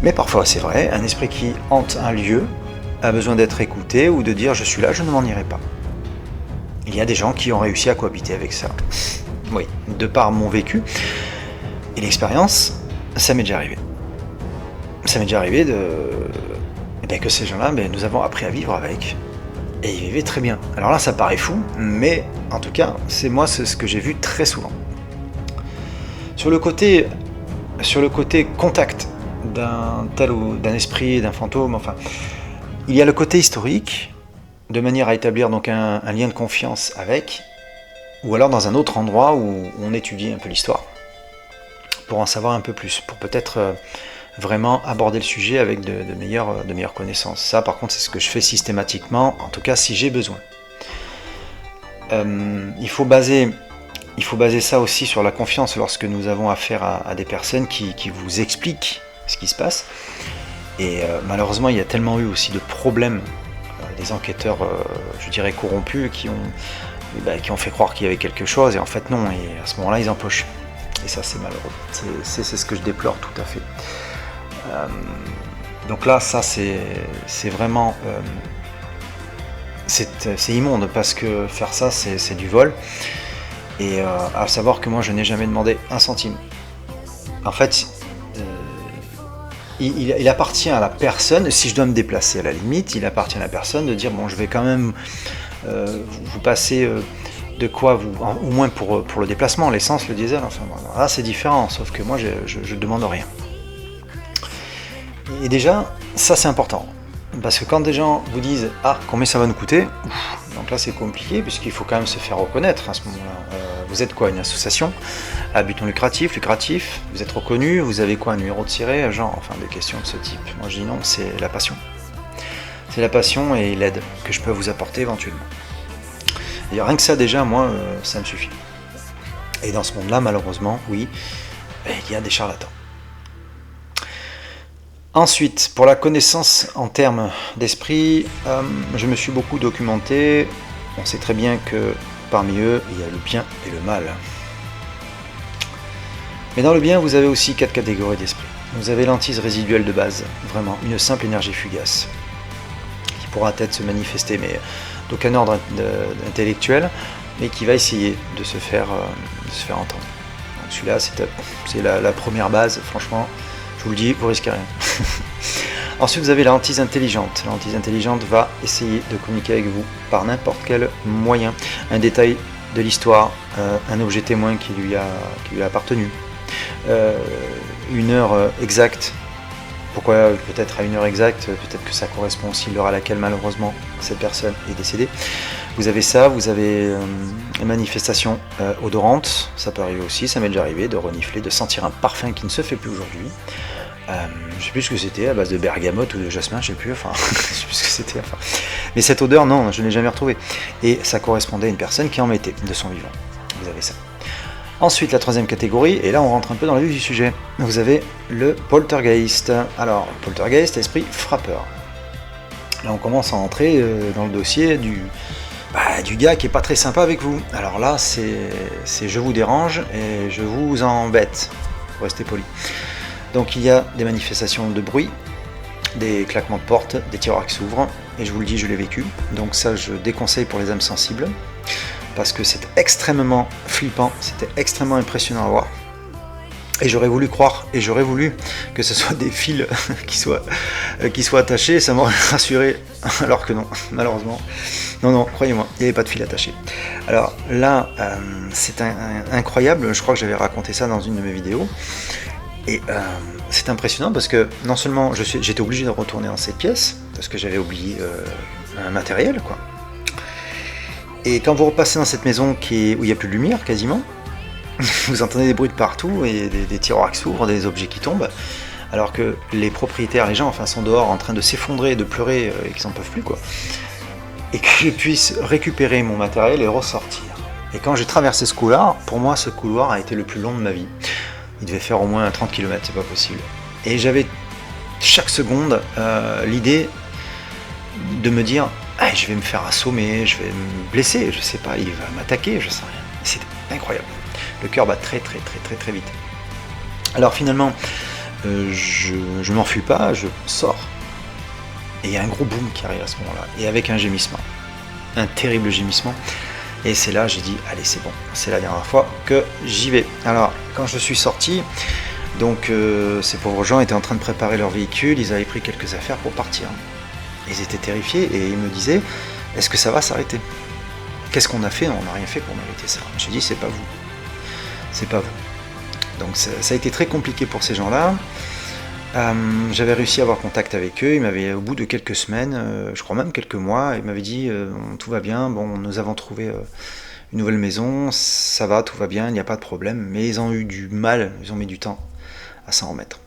Mais parfois c'est vrai, un esprit qui hante un lieu a besoin d'être écouté ou de dire je suis là, je ne m'en irai pas. Il y a des gens qui ont réussi à cohabiter avec ça. Oui, de par mon vécu et l'expérience, ça m'est déjà arrivé. Ça m'est déjà arrivé que ces gens-là, nous avons appris à vivre avec. Et ils vivaient très bien. Alors là, ça paraît fou, mais en tout cas, c'est ce que j'ai vu très souvent. Sur le côté contact d'un tel ou d'un esprit, d'un fantôme, enfin, il y a le côté historique, de manière à établir donc un lien de confiance avec, ou alors dans un autre endroit où on étudie un peu l'histoire, pour en savoir un peu plus, pour peut-être vraiment aborder le sujet avec de meilleures connaissances. Ça, par contre, c'est ce que je fais systématiquement, en tout cas si j'ai besoin. Il faut baser ça aussi sur la confiance lorsque nous avons affaire à des personnes qui vous expliquent ce qui se passe. Et malheureusement, il y a tellement eu aussi de problèmes, des enquêteurs, je dirais, corrompus, qui ont fait croire qu'il y avait quelque chose, et en fait non, et à ce moment-là, ils empochent. Et ça, c'est malheureux. C'est ce que je déplore tout à fait. Donc là, ça c'est vraiment c'est immonde, parce que faire ça c'est du vol, et à savoir que moi je n'ai jamais demandé un centime. En fait, il appartient à la personne, si je dois me déplacer à la limite, il appartient à la personne de dire bon, je vais quand même vous passer de quoi au moins pour le déplacement, l'essence, le diesel, enfin là c'est différent, sauf que moi je demande rien. Et déjà, ça c'est important, parce que quand des gens vous disent « Ah, combien ça va nous coûter ?» Donc là c'est compliqué, puisqu'il faut quand même se faire reconnaître à ce moment-là. Vous êtes quoi, une association à but non lucratif, vous êtes reconnu, vous avez quoi, un numéro de siret, enfin des questions de ce type. Moi je dis non, c'est la passion. C'est la passion et l'aide que je peux vous apporter éventuellement. Et rien que ça déjà, moi, ça me suffit. Et dans ce monde-là, malheureusement, oui, il y a des charlatans. Ensuite, pour la connaissance en termes d'esprit, je me suis beaucoup documenté. On sait très bien que parmi eux, il y a le bien et le mal. Mais dans le bien, vous avez aussi 4 catégories d'esprit. Vous avez l'hantise résiduelle de base, vraiment une simple énergie fugace, qui pourra peut-être se manifester, mais d'aucun ordre intellectuel, mais qui va essayer de se faire entendre. Donc celui-là, c'est la première base, franchement. Je vous le dis, vous risquez rien. Ensuite, vous avez la hantise intelligente. La hantise intelligente va essayer de communiquer avec vous par n'importe quel moyen. Un détail de l'histoire, un objet témoin qui lui a appartenu, une heure exacte. Pourquoi peut-être à une heure exacte? Peut-être que ça correspond aussi à l'heure à laquelle malheureusement cette personne est décédée. Vous avez ça, vous avez une manifestation odorante, ça peut arriver aussi, ça m'est déjà arrivé de renifler, de sentir un parfum qui ne se fait plus aujourd'hui. Je ne sais plus ce que c'était, à base de bergamote ou de jasmin, je ne sais plus, je sais plus ce que c'était. Mais cette odeur, non, je ne l'ai jamais retrouvée. Et ça correspondait à une personne qui en mettait de son vivant. Vous avez ça. Ensuite, la troisième catégorie, et là on rentre un peu dans le vif du sujet. Vous avez le poltergeist. Alors, poltergeist, esprit frappeur. Là on commence à entrer dans le dossier du gars qui est pas très sympa avec vous. Alors là, c'est je vous dérange et je vous embête, pour rester poli. Donc il y a des manifestations de bruit, des claquements de porte, des tiroirs qui s'ouvrent, et je vous le dis, je l'ai vécu. Donc ça, je déconseille pour les âmes sensibles, parce que c'est extrêmement flippant, c'était extrêmement impressionnant à voir. Et j'aurais voulu croire, et j'aurais voulu que ce soit des fils qui soient attachés, ça m'aurait rassuré, alors que non, malheureusement. Non, croyez-moi, il n'y avait pas de fil attaché. Alors là, c'est incroyable, je crois que j'avais raconté ça dans une de mes vidéos. Et c'est impressionnant parce que non seulement j'étais obligé de retourner dans cette pièce, parce que j'avais oublié un matériel, quoi. Et quand vous repassez dans cette maison où il n'y a plus de lumière quasiment, vous entendez des bruits de partout et des tiroirs qui s'ouvrent, des objets qui tombent, alors que les propriétaires, les gens, sont dehors en train de s'effondrer, de pleurer et qu'ils n'en peuvent plus, quoi. Et que je puisse récupérer mon matériel et ressortir. Et quand j'ai traversé ce couloir, pour moi ce couloir a été le plus long de ma vie. Il devait faire au moins 30 km, c'est pas possible. Et j'avais chaque seconde l'idée de me dire je vais me faire assommer, je vais me blesser, je sais pas, il va m'attaquer, je sais rien. C'était incroyable. le cœur bat très très très très très vite. Alors finalement, je m'enfuis pas, je sors. Et il y a un gros boom qui arrive à ce moment-là, et avec un gémissement, un terrible gémissement. Et c'est là, j'ai dit, allez, c'est bon, c'est la dernière fois que j'y vais. Alors, quand je suis sorti, donc ces pauvres gens étaient en train de préparer leur véhicule, ils avaient pris quelques affaires pour partir. Ils étaient terrifiés et ils me disaient, est-ce que ça va s'arrêter? Qu'est-ce qu'on a fait? On n'a rien fait pour mériter ça. J'ai dit, c'est pas vous. C'est pas vous. Donc ça a été très compliqué pour ces gens-là. J'avais réussi à avoir contact avec eux, ils m'avaient, au bout de quelques semaines, je crois même quelques mois, ils m'avaient dit tout va bien, bon, nous avons trouvé une nouvelle maison, ça va, tout va bien, il n'y a pas de problème, mais ils ont eu du mal, ils ont mis du temps à s'en remettre.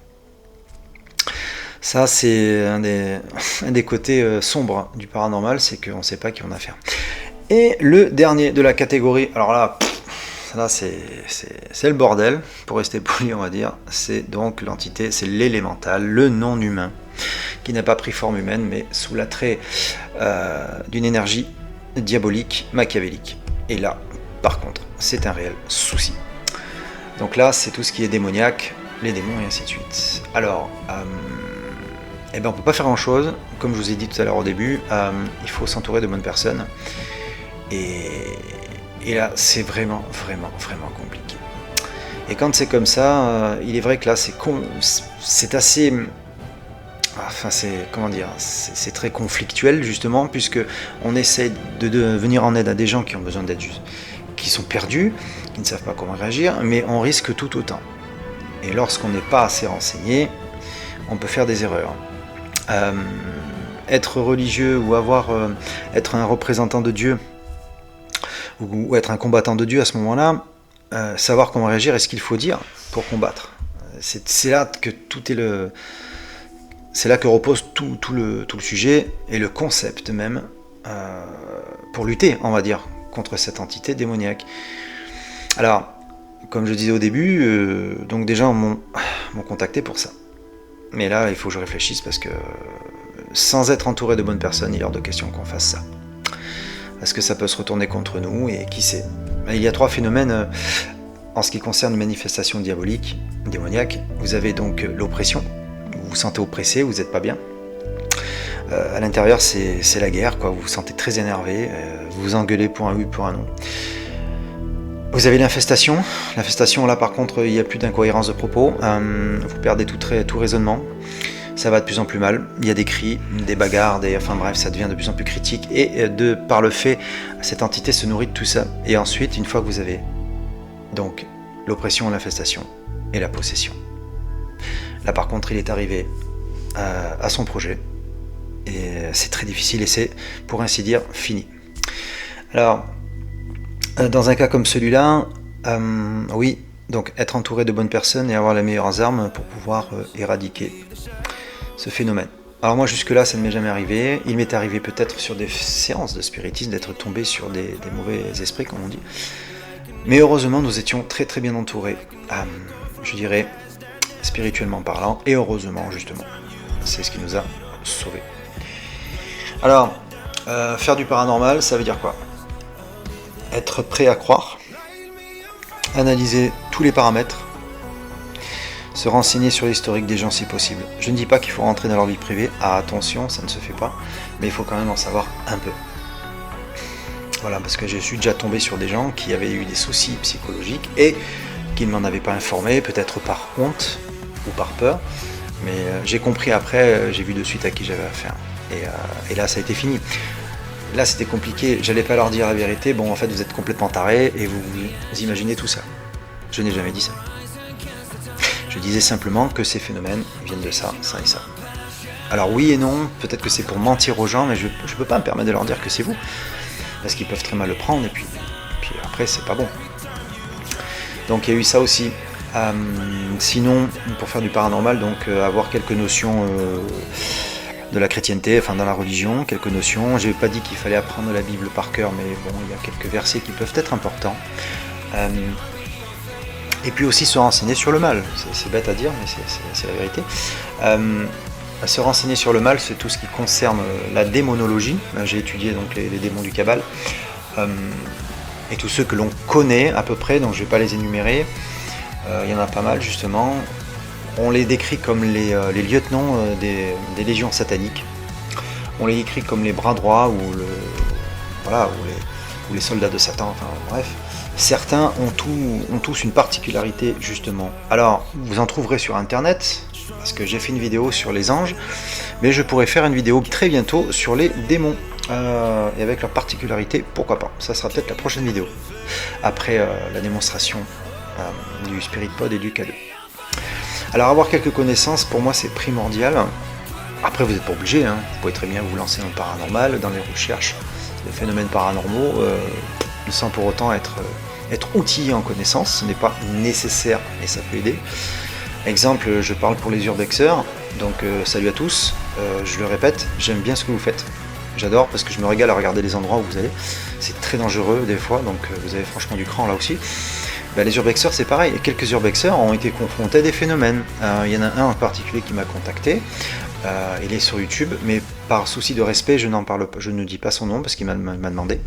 Ça, c'est un des côtés sombres du paranormal, c'est qu'on ne sait pas qui on a affaire. Et le dernier de la catégorie, alors là, c'est le bordel, pour rester poli on va dire, c'est donc l'entité, c'est l'élémental, le non-humain, qui n'a pas pris forme humaine, mais sous l'attrait d'une énergie diabolique, machiavélique. Et là, par contre, c'est un réel souci. Donc là, c'est tout ce qui est démoniaque, les démons et ainsi de suite. Alors, on ne peut pas faire grand-chose, comme je vous ai dit tout à l'heure au début, il faut s'entourer de bonnes personnes, et là, c'est vraiment compliqué. Et quand c'est comme ça, il est vrai que là, c'est assez... Enfin, c'est très conflictuel, justement, puisque on essaie de venir en aide à des gens qui ont besoin d'aide, qui sont perdus, qui ne savent pas comment réagir, mais on risque tout autant. Et lorsqu'on n'est pas assez renseigné, on peut faire des erreurs. Être religieux ou être un représentant de Dieu, ou être un combattant de Dieu à ce moment-là, savoir comment réagir et ce qu'il faut dire pour combattre. C'est là que c'est là que repose tout le sujet et le concept même pour lutter, on va dire, contre cette entité démoniaque. Alors, comme je disais au début, donc des gens m'ont contacté pour ça. Mais là, il faut que je réfléchisse parce que sans être entouré de bonnes personnes, il est hors de question qu'on fasse ça. Parce que ça peut se retourner contre nous, et qui sait. Il y a 3 phénomènes en ce qui concerne une manifestation diabolique, démoniaque. Vous avez donc l'oppression, vous vous sentez oppressé, vous n'êtes pas bien. À l'intérieur, c'est la guerre, quoi. Vous vous sentez très énervé, vous vous engueulez pour un oui, pour un non. Vous avez l'infestation. L'infestation, là par contre, il n'y a plus d'incohérence de propos, vous perdez tout raisonnement. Ça va de plus en plus mal, il y a des cris, des bagarres, enfin bref, ça devient de plus en plus critique, et par le fait, cette entité se nourrit de tout ça. Et ensuite, une fois que vous avez donc l'oppression, l'infestation et la possession, là par contre, il est arrivé à son projet, et c'est très difficile, et c'est, pour ainsi dire, fini. Alors, dans un cas comme celui-là, oui, donc être entouré de bonnes personnes et avoir les meilleures armes pour pouvoir éradiquer ce phénomène. Alors moi jusque-là ça ne m'est jamais arrivé, il m'est arrivé peut-être sur des séances de spiritisme d'être tombé sur des mauvais esprits comme on dit, mais heureusement nous étions très très bien entourés, je dirais spirituellement parlant, et heureusement justement, c'est ce qui nous a sauvés. Alors, faire du paranormal ça veut dire quoi? Être prêt à croire, analyser tous les paramètres, se renseigner sur l'historique des gens si possible. Je ne dis pas qu'il faut rentrer dans leur vie privée, attention, ça ne se fait pas, mais il faut quand même en savoir un peu. Voilà, parce que je suis déjà tombé sur des gens qui avaient eu des soucis psychologiques et qui ne m'en avaient pas informé, peut-être par honte ou par peur, mais j'ai compris après, j'ai vu de suite à qui j'avais affaire. Et là, ça a été fini. Là, c'était compliqué, j'allais pas leur dire la vérité, bon, en fait, vous êtes complètement tarés et vous imaginez tout ça. Je n'ai jamais dit ça. Je disais simplement que ces phénomènes viennent de ça et ça. Alors oui et non, peut-être que c'est pour mentir aux gens, mais je ne peux pas me permettre de leur dire que c'est vous, parce qu'ils peuvent très mal le prendre, et puis après c'est pas bon. Donc il y a eu ça aussi. Sinon, pour faire du paranormal, donc avoir quelques notions de la chrétienté, enfin dans la religion, quelques notions. Je n'ai pas dit qu'il fallait apprendre la Bible par cœur, mais bon, il y a quelques versets qui peuvent être importants. Et puis aussi se renseigner sur le mal, c'est bête à dire, mais c'est la vérité. Se renseigner sur le mal, c'est tout ce qui concerne la démonologie. J'ai étudié donc les démons du Kabbale. et tous ceux que l'on connaît à peu près, donc je ne vais pas les énumérer, il y en a pas mal justement, on les décrit comme les lieutenants des légions sataniques, on les décrit comme les bras droits ou les soldats de Satan, enfin bref. Certains ont tous une particularité justement. Alors, vous en trouverez sur internet, parce que j'ai fait une vidéo sur les anges, mais je pourrais faire une vidéo très bientôt sur les démons, et avec leurs particularités, pourquoi pas. Ça sera peut-être la prochaine vidéo, après la démonstration du Spirit Pod et du K2. Alors, avoir quelques connaissances, pour moi, c'est primordial. Après, vous n'êtes pas obligé, hein. Vous pouvez très bien vous lancer dans le paranormal, dans les recherches de phénomènes paranormaux, sans pour autant être outillé en connaissances. Ce n'est pas nécessaire, mais ça peut aider. Exemple, je parle pour les urbexeurs, donc salut à tous, je le répète, j'aime bien ce que vous faites. J'adore parce que je me régale à regarder les endroits où vous allez. C'est très dangereux des fois, donc vous avez franchement du cran là aussi. Ben, les urbexeurs, c'est pareil. Et quelques urbexeurs ont été confrontés à des phénomènes. Il y en a un en particulier qui m'a contacté. Il est sur YouTube, mais par souci de respect, je n'en parle pas, je ne dis pas son nom parce qu'il m'a demandé.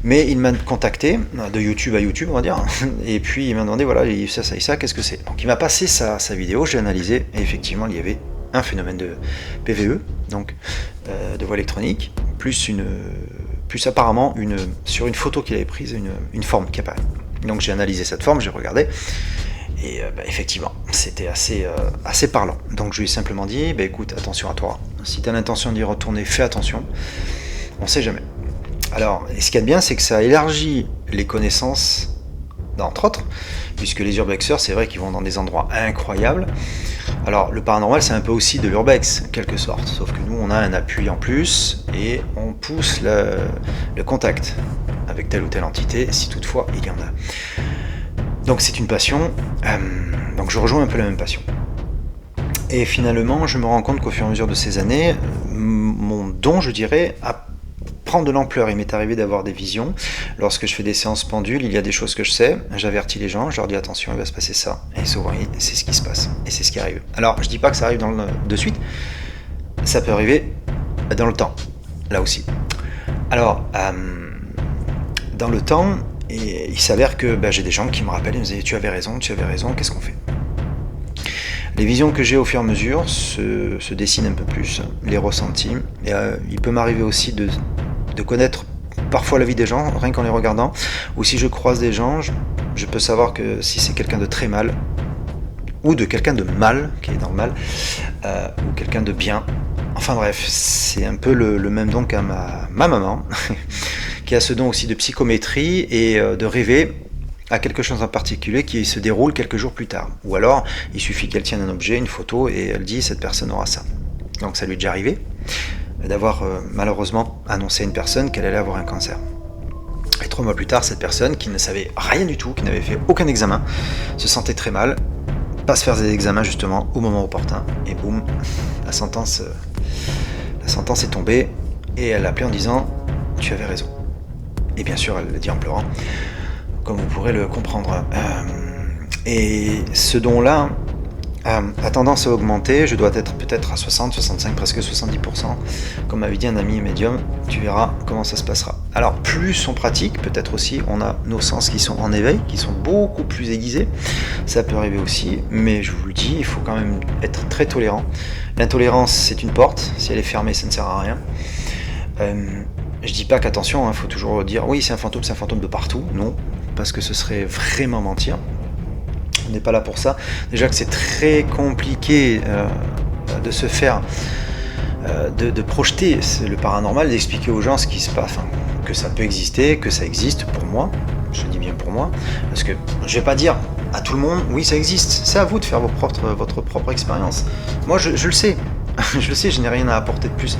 Mais il m'a contacté, de YouTube à YouTube, on va dire, et puis il m'a demandé, voilà, ça et ça, qu'est-ce que c'est? Donc il m'a passé sa vidéo, j'ai analysé, et effectivement, il y avait un phénomène de PVE, donc de voix électronique, plus apparemment, sur une photo qu'il avait prise, une forme qui apparaît. Donc j'ai analysé cette forme, j'ai regardé, et effectivement, c'était assez parlant. Donc je lui ai simplement dit, écoute, attention à toi, si tu as l'intention d'y retourner, fais attention, on ne sait jamais. Alors, ce qu'il y a de bien, c'est que ça élargit les connaissances, entre autres, puisque les urbexeurs, c'est vrai qu'ils vont dans des endroits incroyables. Alors, le paranormal, c'est un peu aussi de l'urbex, en quelque sorte, sauf que nous, on a un appui en plus, et on pousse le contact avec telle ou telle entité, si toutefois il y en a. Donc c'est une passion, donc je rejoins un peu la même passion. Et finalement, je me rends compte qu'au fur et à mesure de ces années, mon don, je dirais, a prendre de l'ampleur. Il m'est arrivé d'avoir des visions. Lorsque je fais des séances pendules, il y a des choses que je sais, j'avertis les gens, je leur dis attention, il va se passer ça. Et souvent, c'est ce qui se passe, et c'est ce qui arrive. Alors, je dis pas que ça arrive de suite, ça peut arriver dans le temps, là aussi. Alors, dans le temps, il s'avère que j'ai des gens qui me rappellent, ils me disent tu avais raison, qu'est-ce qu'on fait? Les visions que j'ai au fur et à mesure se dessinent un peu plus, les ressentis. Et, il peut m'arriver aussi de connaître parfois la vie des gens, rien qu'en les regardant. Ou si je croise des gens, je peux savoir que si c'est quelqu'un de très mal, ou de quelqu'un de mal, qui est dans le mal, ou quelqu'un de bien. Enfin bref, c'est un peu le même don qu'à ma maman, qui a ce don aussi de psychométrie et de rêver à quelque chose en particulier qui se déroule quelques jours plus tard. Ou alors, il suffit qu'elle tienne un objet, une photo, et elle dit « cette personne aura ça ». Donc ça lui est déjà arrivé d'avoir malheureusement annoncé à une personne qu'elle allait avoir un cancer. Et 3 mois plus tard, cette personne, qui ne savait rien du tout, qui n'avait fait aucun examen, se sentait très mal, passe faire des examens justement au moment opportun, et boum, la sentence est tombée, et elle l'a appelé en disant « tu avais raison ». Et bien sûr, elle l'a dit en pleurant, comme vous pourrez le comprendre. Et ce don-là a tendance à augmenter, je dois être peut-être à 60, 65, presque 70%. Comme m'avait dit un ami médium, tu verras comment ça se passera. Alors, plus on pratique, peut-être aussi, on a nos sens qui sont en éveil, qui sont beaucoup plus aiguisés. Ça peut arriver aussi, mais je vous le dis, il faut quand même être très tolérant. L'intolérance, c'est une porte, si elle est fermée, ça ne sert à rien. Je dis pas qu'attention, il faut toujours dire oui, c'est un fantôme de partout. Non, parce que ce serait vraiment mentir. On n'est pas là pour ça. Déjà que c'est très compliqué de se faire, de projeter le paranormal, d'expliquer aux gens ce qui se passe, enfin, que ça peut exister, que ça existe pour moi. Je dis bien pour moi, parce que je vais pas dire à tout le monde oui, ça existe. C'est à vous de faire votre propre expérience. Moi, je le sais. Je le sais, je n'ai rien à apporter de plus.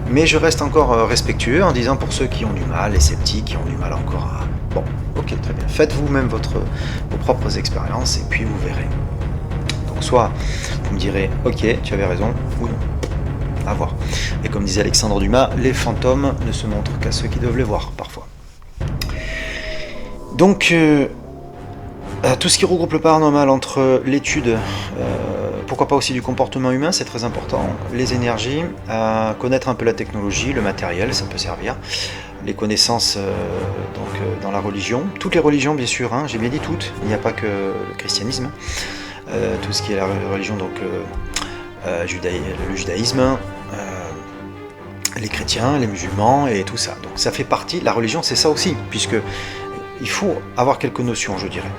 Mais je reste encore respectueux en disant pour ceux qui ont du mal, les sceptiques qui ont du mal encore à... Bon, ok, très bien. Faites vous-même vos propres expériences et puis vous verrez. Donc soit vous me direz, ok, tu avais raison, ou non. À voir. Et comme disait Alexandre Dumas, les fantômes ne se montrent qu'à ceux qui doivent les voir, parfois. Donc, tout ce qui regroupe le paranormal entre l'étude... pourquoi pas aussi du comportement humain, c'est très important, les énergies, connaître un peu la technologie, le matériel, ça peut servir, les connaissances dans la religion, toutes les religions bien sûr, hein, j'ai bien dit toutes, il n'y a pas que le christianisme, tout ce qui est la religion, donc le judaïsme, les chrétiens, les musulmans et tout ça. Donc ça fait partie, la religion c'est ça aussi, puisque il faut avoir quelques notions, je dirais.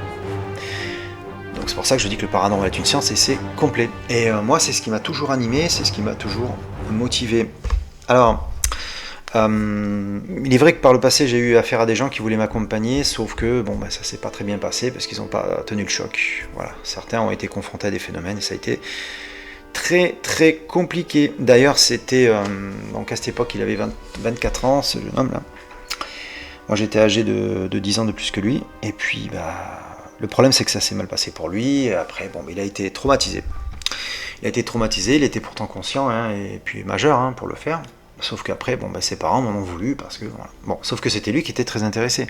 Donc c'est pour ça que je dis que le paranormal est une science et c'est complet. Et moi c'est ce qui m'a toujours animé, c'est ce qui m'a toujours motivé. Alors, il est vrai que par le passé j'ai eu affaire à des gens qui voulaient m'accompagner, sauf que bon, ça s'est pas très bien passé parce qu'ils n'ont pas tenu le choc. Voilà, certains ont été confrontés à des phénomènes et ça a été très très compliqué. D'ailleurs c'était, donc à cette époque il avait 24 ans ce jeune homme là. Moi j'étais âgé de 10 ans de plus que lui, et puis le problème c'est que ça s'est mal passé pour lui, et après bon, il a été traumatisé. Il était pourtant conscient, hein, et puis majeur hein, pour le faire, sauf qu'après bon, ses parents m'en ont voulu, parce que voilà. Bon, sauf que c'était lui qui était très intéressé.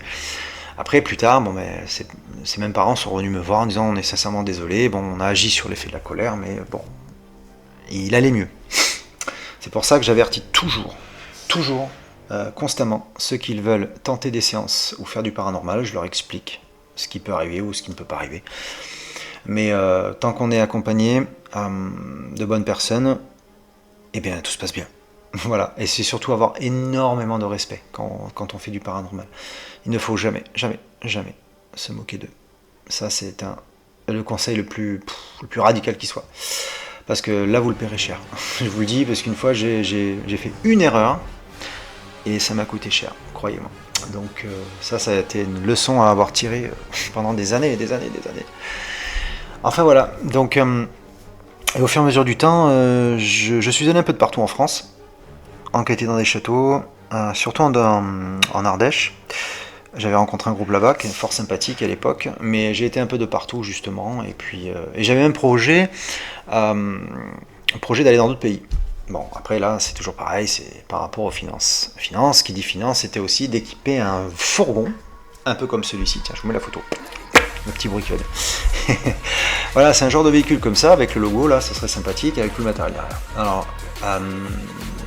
Après plus tard, bon, ses mêmes parents sont revenus me voir en disant on est sincèrement désolé, bon, on a agi sur l'effet de la colère, mais bon, il allait mieux. C'est pour ça que j'avertis toujours, constamment, ceux qui veulent tenter des séances ou faire du paranormal, je leur explique ce qui peut arriver ou ce qui ne peut pas arriver. Mais tant qu'on est accompagné de bonnes personnes, eh bien tout se passe bien. Voilà, et c'est surtout avoir énormément de respect quand on fait du paranormal. Il ne faut jamais se moquer d'eux. Ça c'est le conseil le plus radical qui soit. Parce que là vous le paierez cher. Je vous le dis, parce qu'une fois j'ai fait une erreur, et ça m'a coûté cher, croyez-moi. Donc ça a été une leçon à avoir tirée pendant des années et des années. Enfin voilà, donc au fur et à mesure du temps, je suis allé un peu de partout en France, enquêté dans des châteaux, surtout en Ardèche. J'avais rencontré un groupe là-bas qui est fort sympathique à l'époque, mais j'ai été un peu de partout justement, et puis et j'avais un projet d'aller dans d'autres pays. Bon, après là, c'est toujours pareil, c'est par rapport aux finances. Finance, qui dit finance, c'était aussi d'équiper un fourgon, un peu comme celui-ci. Tiens, je vous mets la photo. Le petit bruit qui va bien. Voilà, c'est un genre de véhicule comme ça, avec le logo, là, ça serait sympathique, avec tout le matériel derrière. Alors,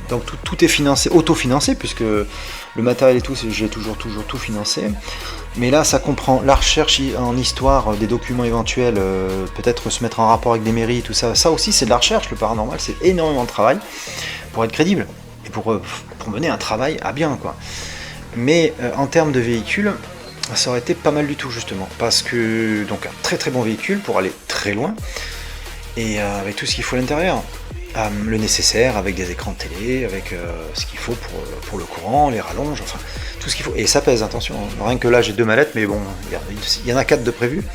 donc tout est financé, autofinancé, puisque le matériel et tout, j'ai toujours tout financé. Mais là, ça comprend la recherche en histoire, des documents éventuels, peut-être se mettre en rapport avec des mairies, tout ça. Ça aussi, c'est de la recherche, le paranormal, c'est énormément de travail pour être crédible et pour mener un travail à bien, quoi. Mais en termes de véhicules, ça aurait été pas mal du tout, justement, parce que donc un très très bon véhicule pour aller très loin et avec tout ce qu'il faut à l'intérieur. Le nécessaire, avec des écrans de télé, avec ce qu'il faut pour le courant, les rallonges, enfin tout ce qu'il faut. Et ça pèse, attention, rien que là j'ai 2 mallettes, mais bon, il y en a 4 de prévues.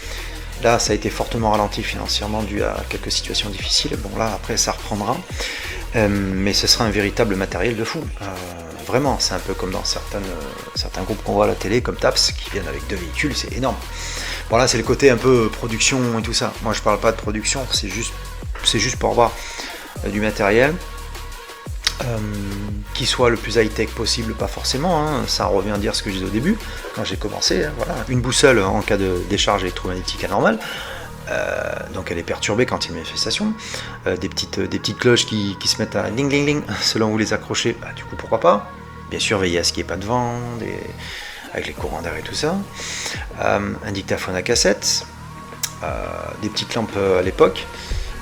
Là ça a été fortement ralenti financièrement dû à quelques situations difficiles. Bon là après ça reprendra, mais ce sera un véritable matériel de fou. Vraiment, c'est un peu comme dans certains groupes qu'on voit à la télé, comme TAPS, qui viennent avec 2 véhicules, c'est énorme. Bon là c'est le côté un peu production et tout ça. Moi je parle pas de production, c'est juste pour avoir du matériel qui soit le plus high-tech possible, pas forcément, hein, ça revient à dire ce que je disais au début, quand j'ai commencé, hein, voilà. Une boussole en cas de décharge électromagnétique anormale, donc elle est perturbée quand il y a une manifestation, des petites cloches qui se mettent à ding ding ding, selon où vous les accrochez, du coup pourquoi pas, bien sûr veiller à ce qu'il n'y ait pas de vent, avec les courants d'air et tout ça, un dictaphone à cassette, des petites lampes à l'époque,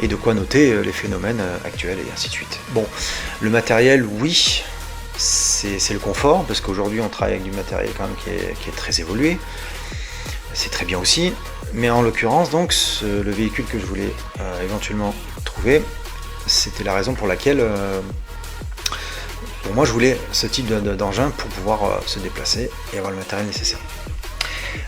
et de quoi noter les phénomènes actuels et ainsi de suite. Bon, le matériel, oui, c'est le confort, parce qu'aujourd'hui on travaille avec du matériel quand même qui est très évolué, c'est très bien aussi, mais en l'occurrence donc le véhicule que je voulais éventuellement trouver, c'était la raison pour laquelle pour moi je voulais ce type d'engin pour pouvoir se déplacer et avoir le matériel nécessaire.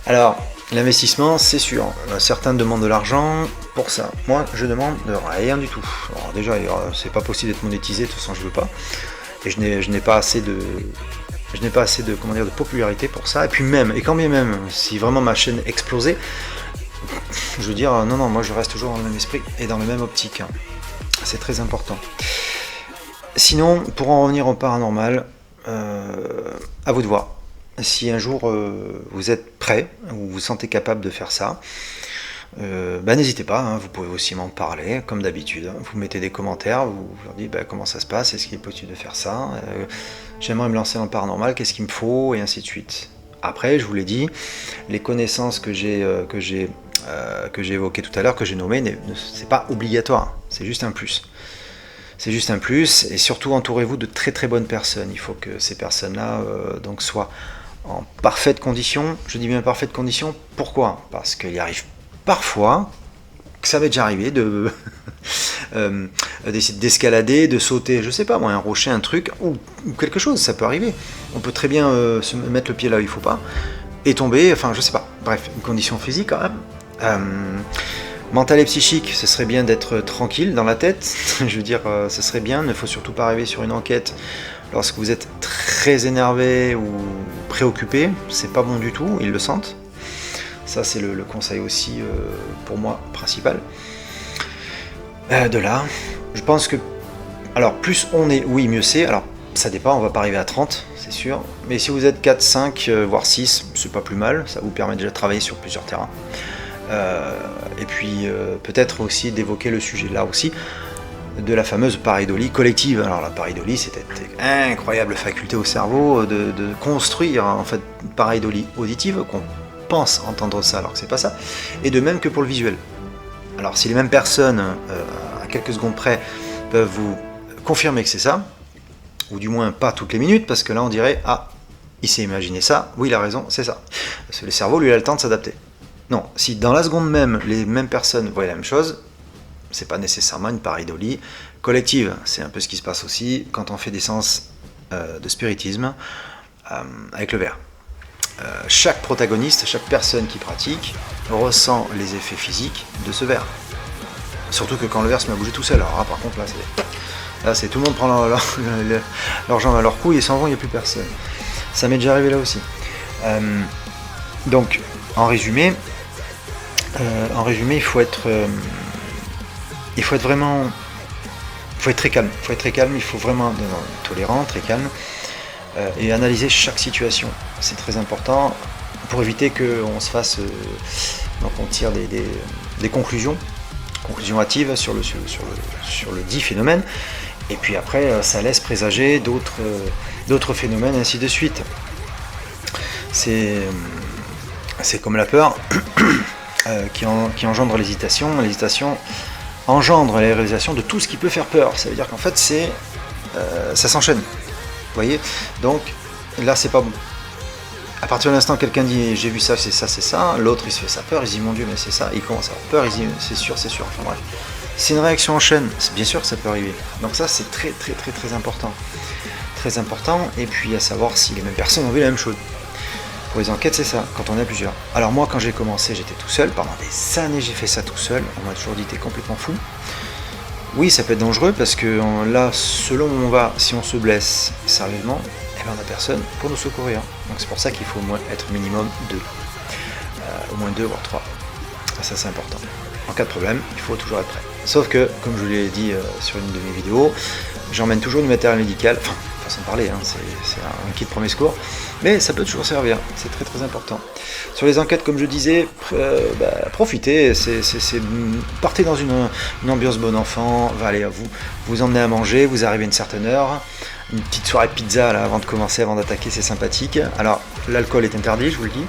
Alors, l'investissement, c'est sûr. Certains demandent de l'argent pour ça. Moi, je demande de rien du tout. Alors déjà, c'est pas possible d'être monétisé, de toute façon, je veux pas. Et je n'ai pas assez de popularité pour ça. Et puis quand bien même, si vraiment ma chaîne explosait, je veux dire, non, moi je reste toujours dans le même esprit et dans la même optique. C'est très important. Sinon, pour en revenir au paranormal, à vous de voir. Si un jour vous êtes prêt ou vous vous sentez capable de faire ça, n'hésitez pas, hein, vous pouvez aussi m'en parler, comme d'habitude. Vous mettez des commentaires, vous leur dites comment ça se passe, est-ce qu'il est possible de faire ça, j'aimerais me lancer dans le paranormal, qu'est-ce qu'il me faut, et ainsi de suite. Après, je vous l'ai dit, les connaissances que j'ai évoquées tout à l'heure, que j'ai nommées, c'est pas obligatoire, c'est juste un plus. C'est juste un plus, et surtout entourez-vous de très très bonnes personnes. Il faut que ces personnes-là donc soient en parfaite condition. Je dis bien parfaite condition, pourquoi ? Parce qu'il arrive parfois, que ça m'est déjà arrivé, d'essayer d'escalader, de sauter, je sais pas moi, un rocher, un truc, ou quelque chose, ça peut arriver. On peut très bien se mettre le pied là où il faut pas, et tomber, enfin je sais pas. Bref, une condition physique quand même. Mental et psychique, ce serait bien d'être tranquille dans la tête, je veux dire, ce serait bien, il ne faut surtout pas arriver sur une enquête lorsque vous êtes très énervé ou préoccupé, c'est pas bon du tout, ils le sentent. Ça c'est le conseil aussi pour moi principal. De là, je pense que, alors plus on est, oui mieux c'est, alors ça dépend, on va pas arriver à 30, c'est sûr, mais si vous êtes 4, 5, voire 6, c'est pas plus mal, ça vous permet déjà de travailler sur plusieurs terrains. Et puis peut-être aussi d'évoquer le sujet là aussi de la fameuse pareidolie collective. Alors la pareidolie, c'est cette incroyable faculté au cerveau de construire en fait une pareidolie auditive, qu'on pense entendre ça alors que c'est pas ça, et de même que pour le visuel. Alors si les mêmes personnes à quelques secondes près peuvent vous confirmer que c'est ça, ou du moins pas toutes les minutes, parce que là on dirait il s'est imaginé ça, oui il a raison, c'est ça, parce que le cerveau lui il a le temps de s'adapter. Non, si dans la seconde même, les mêmes personnes voient la même chose, c'est pas nécessairement une pareidolie collective. C'est un peu ce qui se passe aussi quand on fait des séances de spiritisme avec le verre. Chaque protagoniste, chaque personne qui pratique, ressent les effets physiques de ce verre. Surtout que quand le verre se met à bouger tout seul. Alors par contre, là c'est tout le monde prend leur jambe à leur cou et ils s'en vont, il n'y a plus personne. Ça m'est déjà arrivé là aussi. Donc, en résumé, il faut être vraiment, il faut être très calme. Il faut vraiment être tolérant, très calme, et analyser chaque situation. C'est très important pour éviter qu'on se fasse, donc on tire des conclusions hâtives sur le dit phénomène, et puis après ça laisse présager d'autres phénomènes, et ainsi de suite. C'est comme la peur qui engendre l'hésitation. L'hésitation engendre la réalisation de tout ce qui peut faire peur. Ça veut dire qu'en fait, ça s'enchaîne. Vous voyez ? Donc, là, c'est pas bon. À partir de l'instant où quelqu'un dit « j'ai vu ça, c'est ça », l'autre, il se fait sa peur, il se dit « mon Dieu, mais c'est ça », il commence à avoir peur, il se dit « c'est sûr ». Enfin bref. C'est une réaction en chaîne. C'est bien sûr que ça peut arriver. Donc ça, c'est très, très, très, très important. Très important. Et puis, à savoir si les mêmes personnes ont vu la même chose. Pour les enquêtes, c'est ça, quand on est à plusieurs. Alors moi, quand j'ai commencé, j'étais tout seul. Pendant des années, j'ai fait ça tout seul. On m'a toujours dit, t'es complètement fou. Oui, ça peut être dangereux parce que là, selon où on va, si on se blesse sérieusement, on n'a personne pour nous secourir. Donc c'est pour ça qu'il faut au moins être minimum 2. Au moins 2 voire 3. Ça, c'est important. En cas de problème, il faut toujours être prêt. Sauf que, comme je vous l'ai dit sur une de mes vidéos, j'emmène toujours du matériel médical. Enfin, façon de parler, hein, c'est un kit de premier secours, mais ça peut toujours servir, c'est très très important. Sur les enquêtes, comme je disais, profitez, partez dans une ambiance bon enfant, allez, vous emmenez à manger, vous arrivez à une certaine heure, une petite soirée pizza là, avant de commencer, avant d'attaquer, c'est sympathique. Alors, l'alcool est interdit, je vous le dis,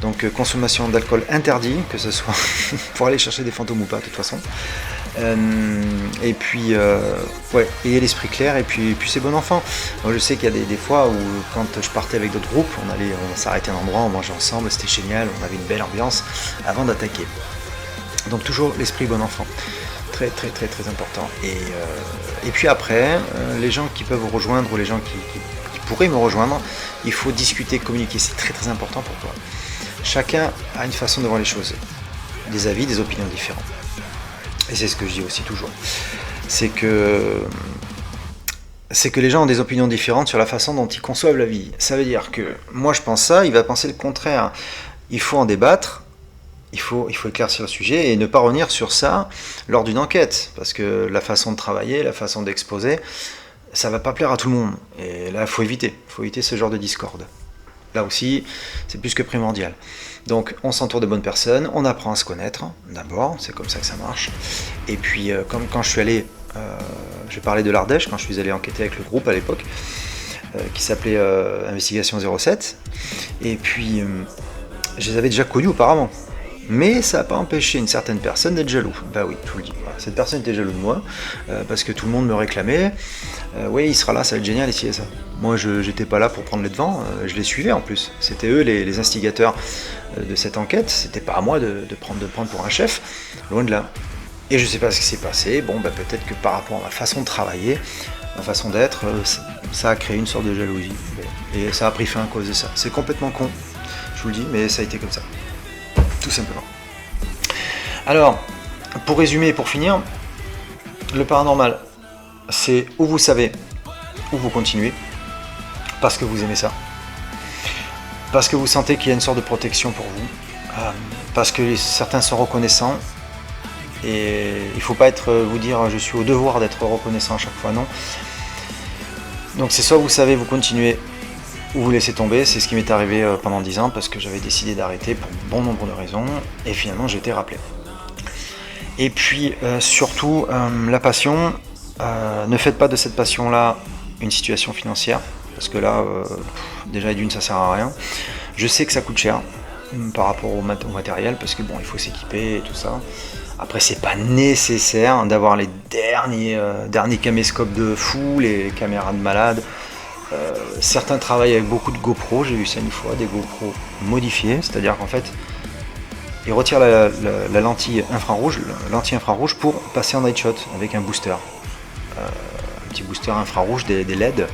donc consommation d'alcool interdit, que ce soit pour aller chercher des fantômes ou pas, de toute façon. Et puis ayez l'esprit clair, et puis c'est bon enfant. Moi je sais qu'il y a des fois où quand je partais avec d'autres groupes, on s'arrêtait à un endroit, on mangeait ensemble, c'était génial, on avait une belle ambiance avant d'attaquer. Donc toujours l'esprit bon enfant, très très très très important. Et puis après, les gens qui peuvent vous rejoindre, ou les gens qui pourraient me rejoindre, il faut discuter, communiquer, c'est très très important pour toi. Chacun a une façon de voir les choses, des avis, des opinions différentes. Et c'est ce que je dis aussi toujours. C'est que les gens ont des opinions différentes sur la façon dont ils conçoivent la vie. Ça veut dire que moi je pense ça, il va penser le contraire. Il faut en débattre, il faut éclaircir le sujet et ne pas revenir sur ça lors d'une enquête. Parce que la façon de travailler, la façon d'exposer, ça va pas plaire à tout le monde. Et là, il faut éviter ce genre de discorde. Là aussi, c'est plus que primordial. Donc on s'entoure de bonnes personnes, on apprend à se connaître, d'abord, c'est comme ça que ça marche. Et puis comme quand je suis allé, je parlais de l'Ardèche, quand je suis allé enquêter avec le groupe à l'époque, qui s'appelait Investigation 07, et puis je les avais déjà connus auparavant. Mais ça n'a pas empêché une certaine personne d'être jaloux. Bah oui, je vous le dis. Voilà. Cette personne était jaloux de moi, parce que tout le monde me réclamait. Oui, il sera là, ça va être génial, ici et ça. Moi, je n'étais pas là pour prendre les devants, je les suivais en plus. C'était eux les instigateurs de cette enquête. C'était pas à moi de prendre pour un chef, loin de là. Et je sais pas ce qui s'est passé. Bon, bah peut-être que par rapport à ma façon de travailler, ma façon d'être, ça a créé une sorte de jalousie. Et ça a pris fin à cause de ça. C'est complètement con, je vous le dis, mais ça a été comme ça. Tout simplement. Alors, pour résumer et pour finir, le paranormal, c'est où vous savez, où vous continuez, parce que vous aimez ça, parce que vous sentez qu'il y a une sorte de protection pour vous, parce que certains sont reconnaissants, et il ne faut pas vous dire je suis au devoir d'être reconnaissant à chaque fois, non. Donc c'est soit vous savez, vous continuez, ou vous laissez tomber. C'est ce qui m'est arrivé pendant 10 ans, parce que j'avais décidé d'arrêter pour bon nombre de raisons, et finalement j'ai été rappelé. Et puis surtout, la passion, ne faites pas de cette passion-là une situation financière, parce que là, déjà d'une, ça sert à rien. Je sais que ça coûte cher par rapport au matériel, parce que bon, il faut s'équiper et tout ça. Après, c'est pas nécessaire d'avoir les derniers caméscopes de fou, les caméras de malade. Certains travaillent avec beaucoup de GoPro, j'ai vu ça une fois, des GoPro modifiées, c'est-à-dire qu'en fait, ils retirent la lentille infrarouge pour passer en night shot avec un booster. Un petit booster infrarouge, des LED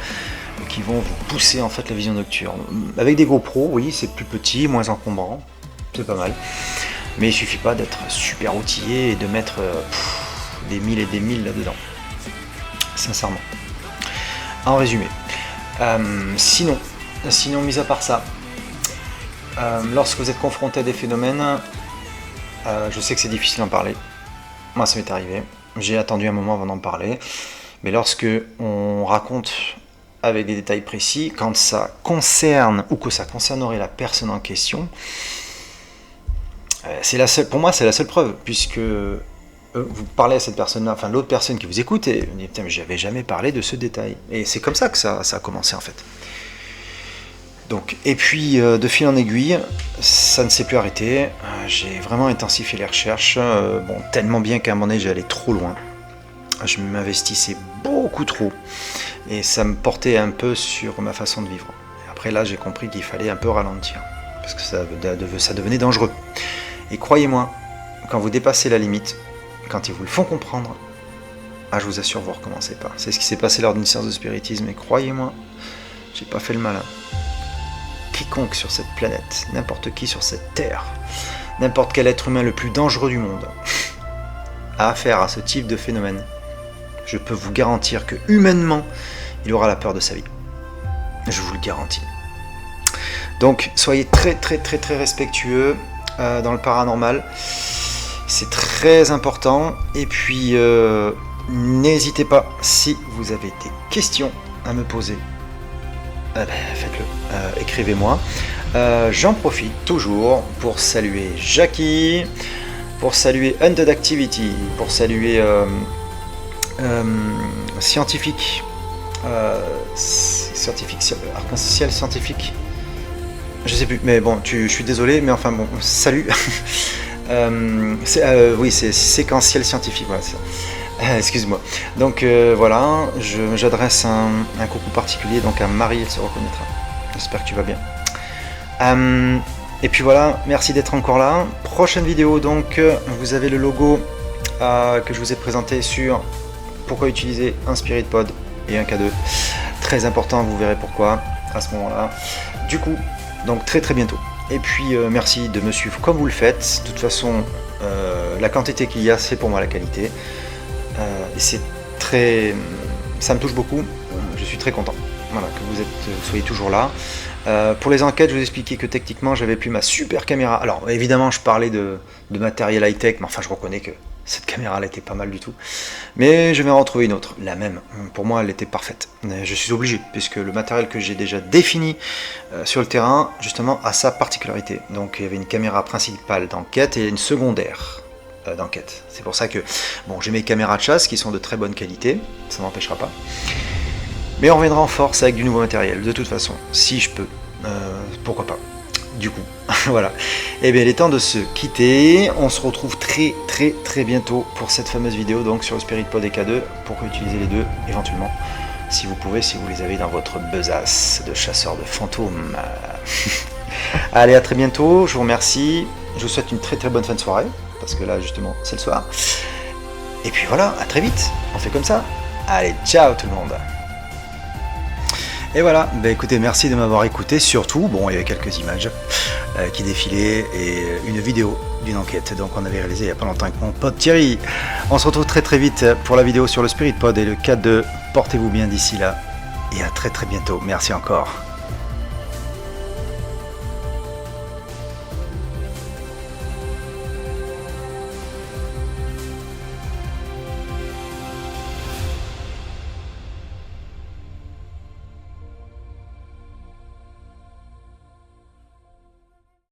qui vont vous pousser en fait la vision nocturne. Avec des GoPro, oui, c'est plus petit, moins encombrant, c'est pas mal. Mais il suffit pas d'être super outillé et de mettre des milles et des milles là-dedans. Sincèrement. En résumé. Sinon, mis à part ça, lorsque vous êtes confronté à des phénomènes, je sais que c'est difficile d'en parler. Moi, ça m'est arrivé. J'ai attendu un moment avant d'en parler. Mais lorsque on raconte avec des détails précis, quand ça concerne ou que ça concernerait la personne en question, pour moi, c'est la seule preuve, puisque vous parlez à cette personne-là, enfin l'autre personne qui vous écoute, et vous dites, putain, mais j'avais jamais parlé de ce détail. Et c'est comme ça que ça a commencé en fait. Donc, et puis de fil en aiguille, ça ne s'est plus arrêté. J'ai vraiment intensifié les recherches, tellement bien qu'à un moment donné, j'allais trop loin. Je m'investissais beaucoup trop, et ça me portait un peu sur ma façon de vivre. Et après là, j'ai compris qu'il fallait un peu ralentir, parce que ça devenait dangereux. Et croyez-moi, quand vous dépassez la limite, quand ils vous le font comprendre, je vous assure, vous ne recommencez pas. C'est ce qui s'est passé lors d'une séance de spiritisme, et croyez-moi, j'ai pas fait le malin. Quiconque sur cette planète, n'importe qui sur cette terre, n'importe quel être humain le plus dangereux du monde, a affaire à ce type de phénomène, je peux vous garantir que humainement, il aura la peur de sa vie. Je vous le garantis. Donc, soyez très très très très respectueux dans le paranormal. C'est très important. Et puis, n'hésitez pas, si vous avez des questions à me poser, faites-le, écrivez-moi. J'en profite toujours pour saluer Jackie, pour saluer Hunted Activity, pour saluer Scientifique, Arc-en-Ciel Scientifique, je sais plus, mais bon, je suis désolé, mais enfin bon, salut. Oui, c'est Séquentiel Scientifique, voilà, excuse-moi. Donc voilà, j'adresse un coucou particulier donc à Marie, elle se reconnaîtra. J'espère que tu vas bien. Et puis voilà, merci d'être encore là. Prochaine vidéo, donc vous avez le logo que je vous ai présenté sur pourquoi utiliser un Spirit Pod et un K2. Très important, vous verrez pourquoi à ce moment-là. Du coup, donc très très bientôt. Et puis merci de me suivre comme vous le faites. De toute façon, la quantité qu'il y a, c'est pour moi la qualité. Et c'est très, ça me touche beaucoup. Je suis très content. Voilà, que vous soyez toujours là. Pour les enquêtes, je vous expliquais que techniquement, j'avais plus ma super caméra. Alors évidemment, je parlais de matériel high-tech, mais enfin, je reconnais que Cette caméra, elle était pas mal du tout. Mais je vais en retrouver une autre, la même. Pour moi, elle était parfaite. Je suis obligé, puisque le matériel que j'ai déjà défini sur le terrain, justement, a sa particularité. Donc, il y avait une caméra principale d'enquête et une secondaire d'enquête. C'est pour ça que, bon, j'ai mes caméras de chasse qui sont de très bonne qualité, ça n'empêchera pas. Mais on reviendra en force avec du nouveau matériel, de toute façon, si je peux. Pourquoi pas. Du coup, voilà. Et bien, il est temps de se quitter. On se retrouve très bientôt pour cette fameuse vidéo donc sur le Spirit Pod EK2 pour utiliser les deux éventuellement, si vous pouvez, si vous les avez dans votre besace de chasseur de fantômes. Allez, à très bientôt. Je vous remercie. Je vous souhaite une très bonne fin de soirée parce que là, justement, c'est le soir. Et puis voilà, à très vite. On fait comme ça. Allez, ciao tout le monde. Et voilà, bah écoutez, merci de m'avoir écouté, surtout, bon, il y avait quelques images qui défilaient et une vidéo d'une enquête, donc on avait réalisé il n'y a pas longtemps avec mon pote Thierry. On se retrouve très vite pour la vidéo sur le Spirit Pod et le K2. Portez-vous bien d'ici là et à très bientôt. Merci encore.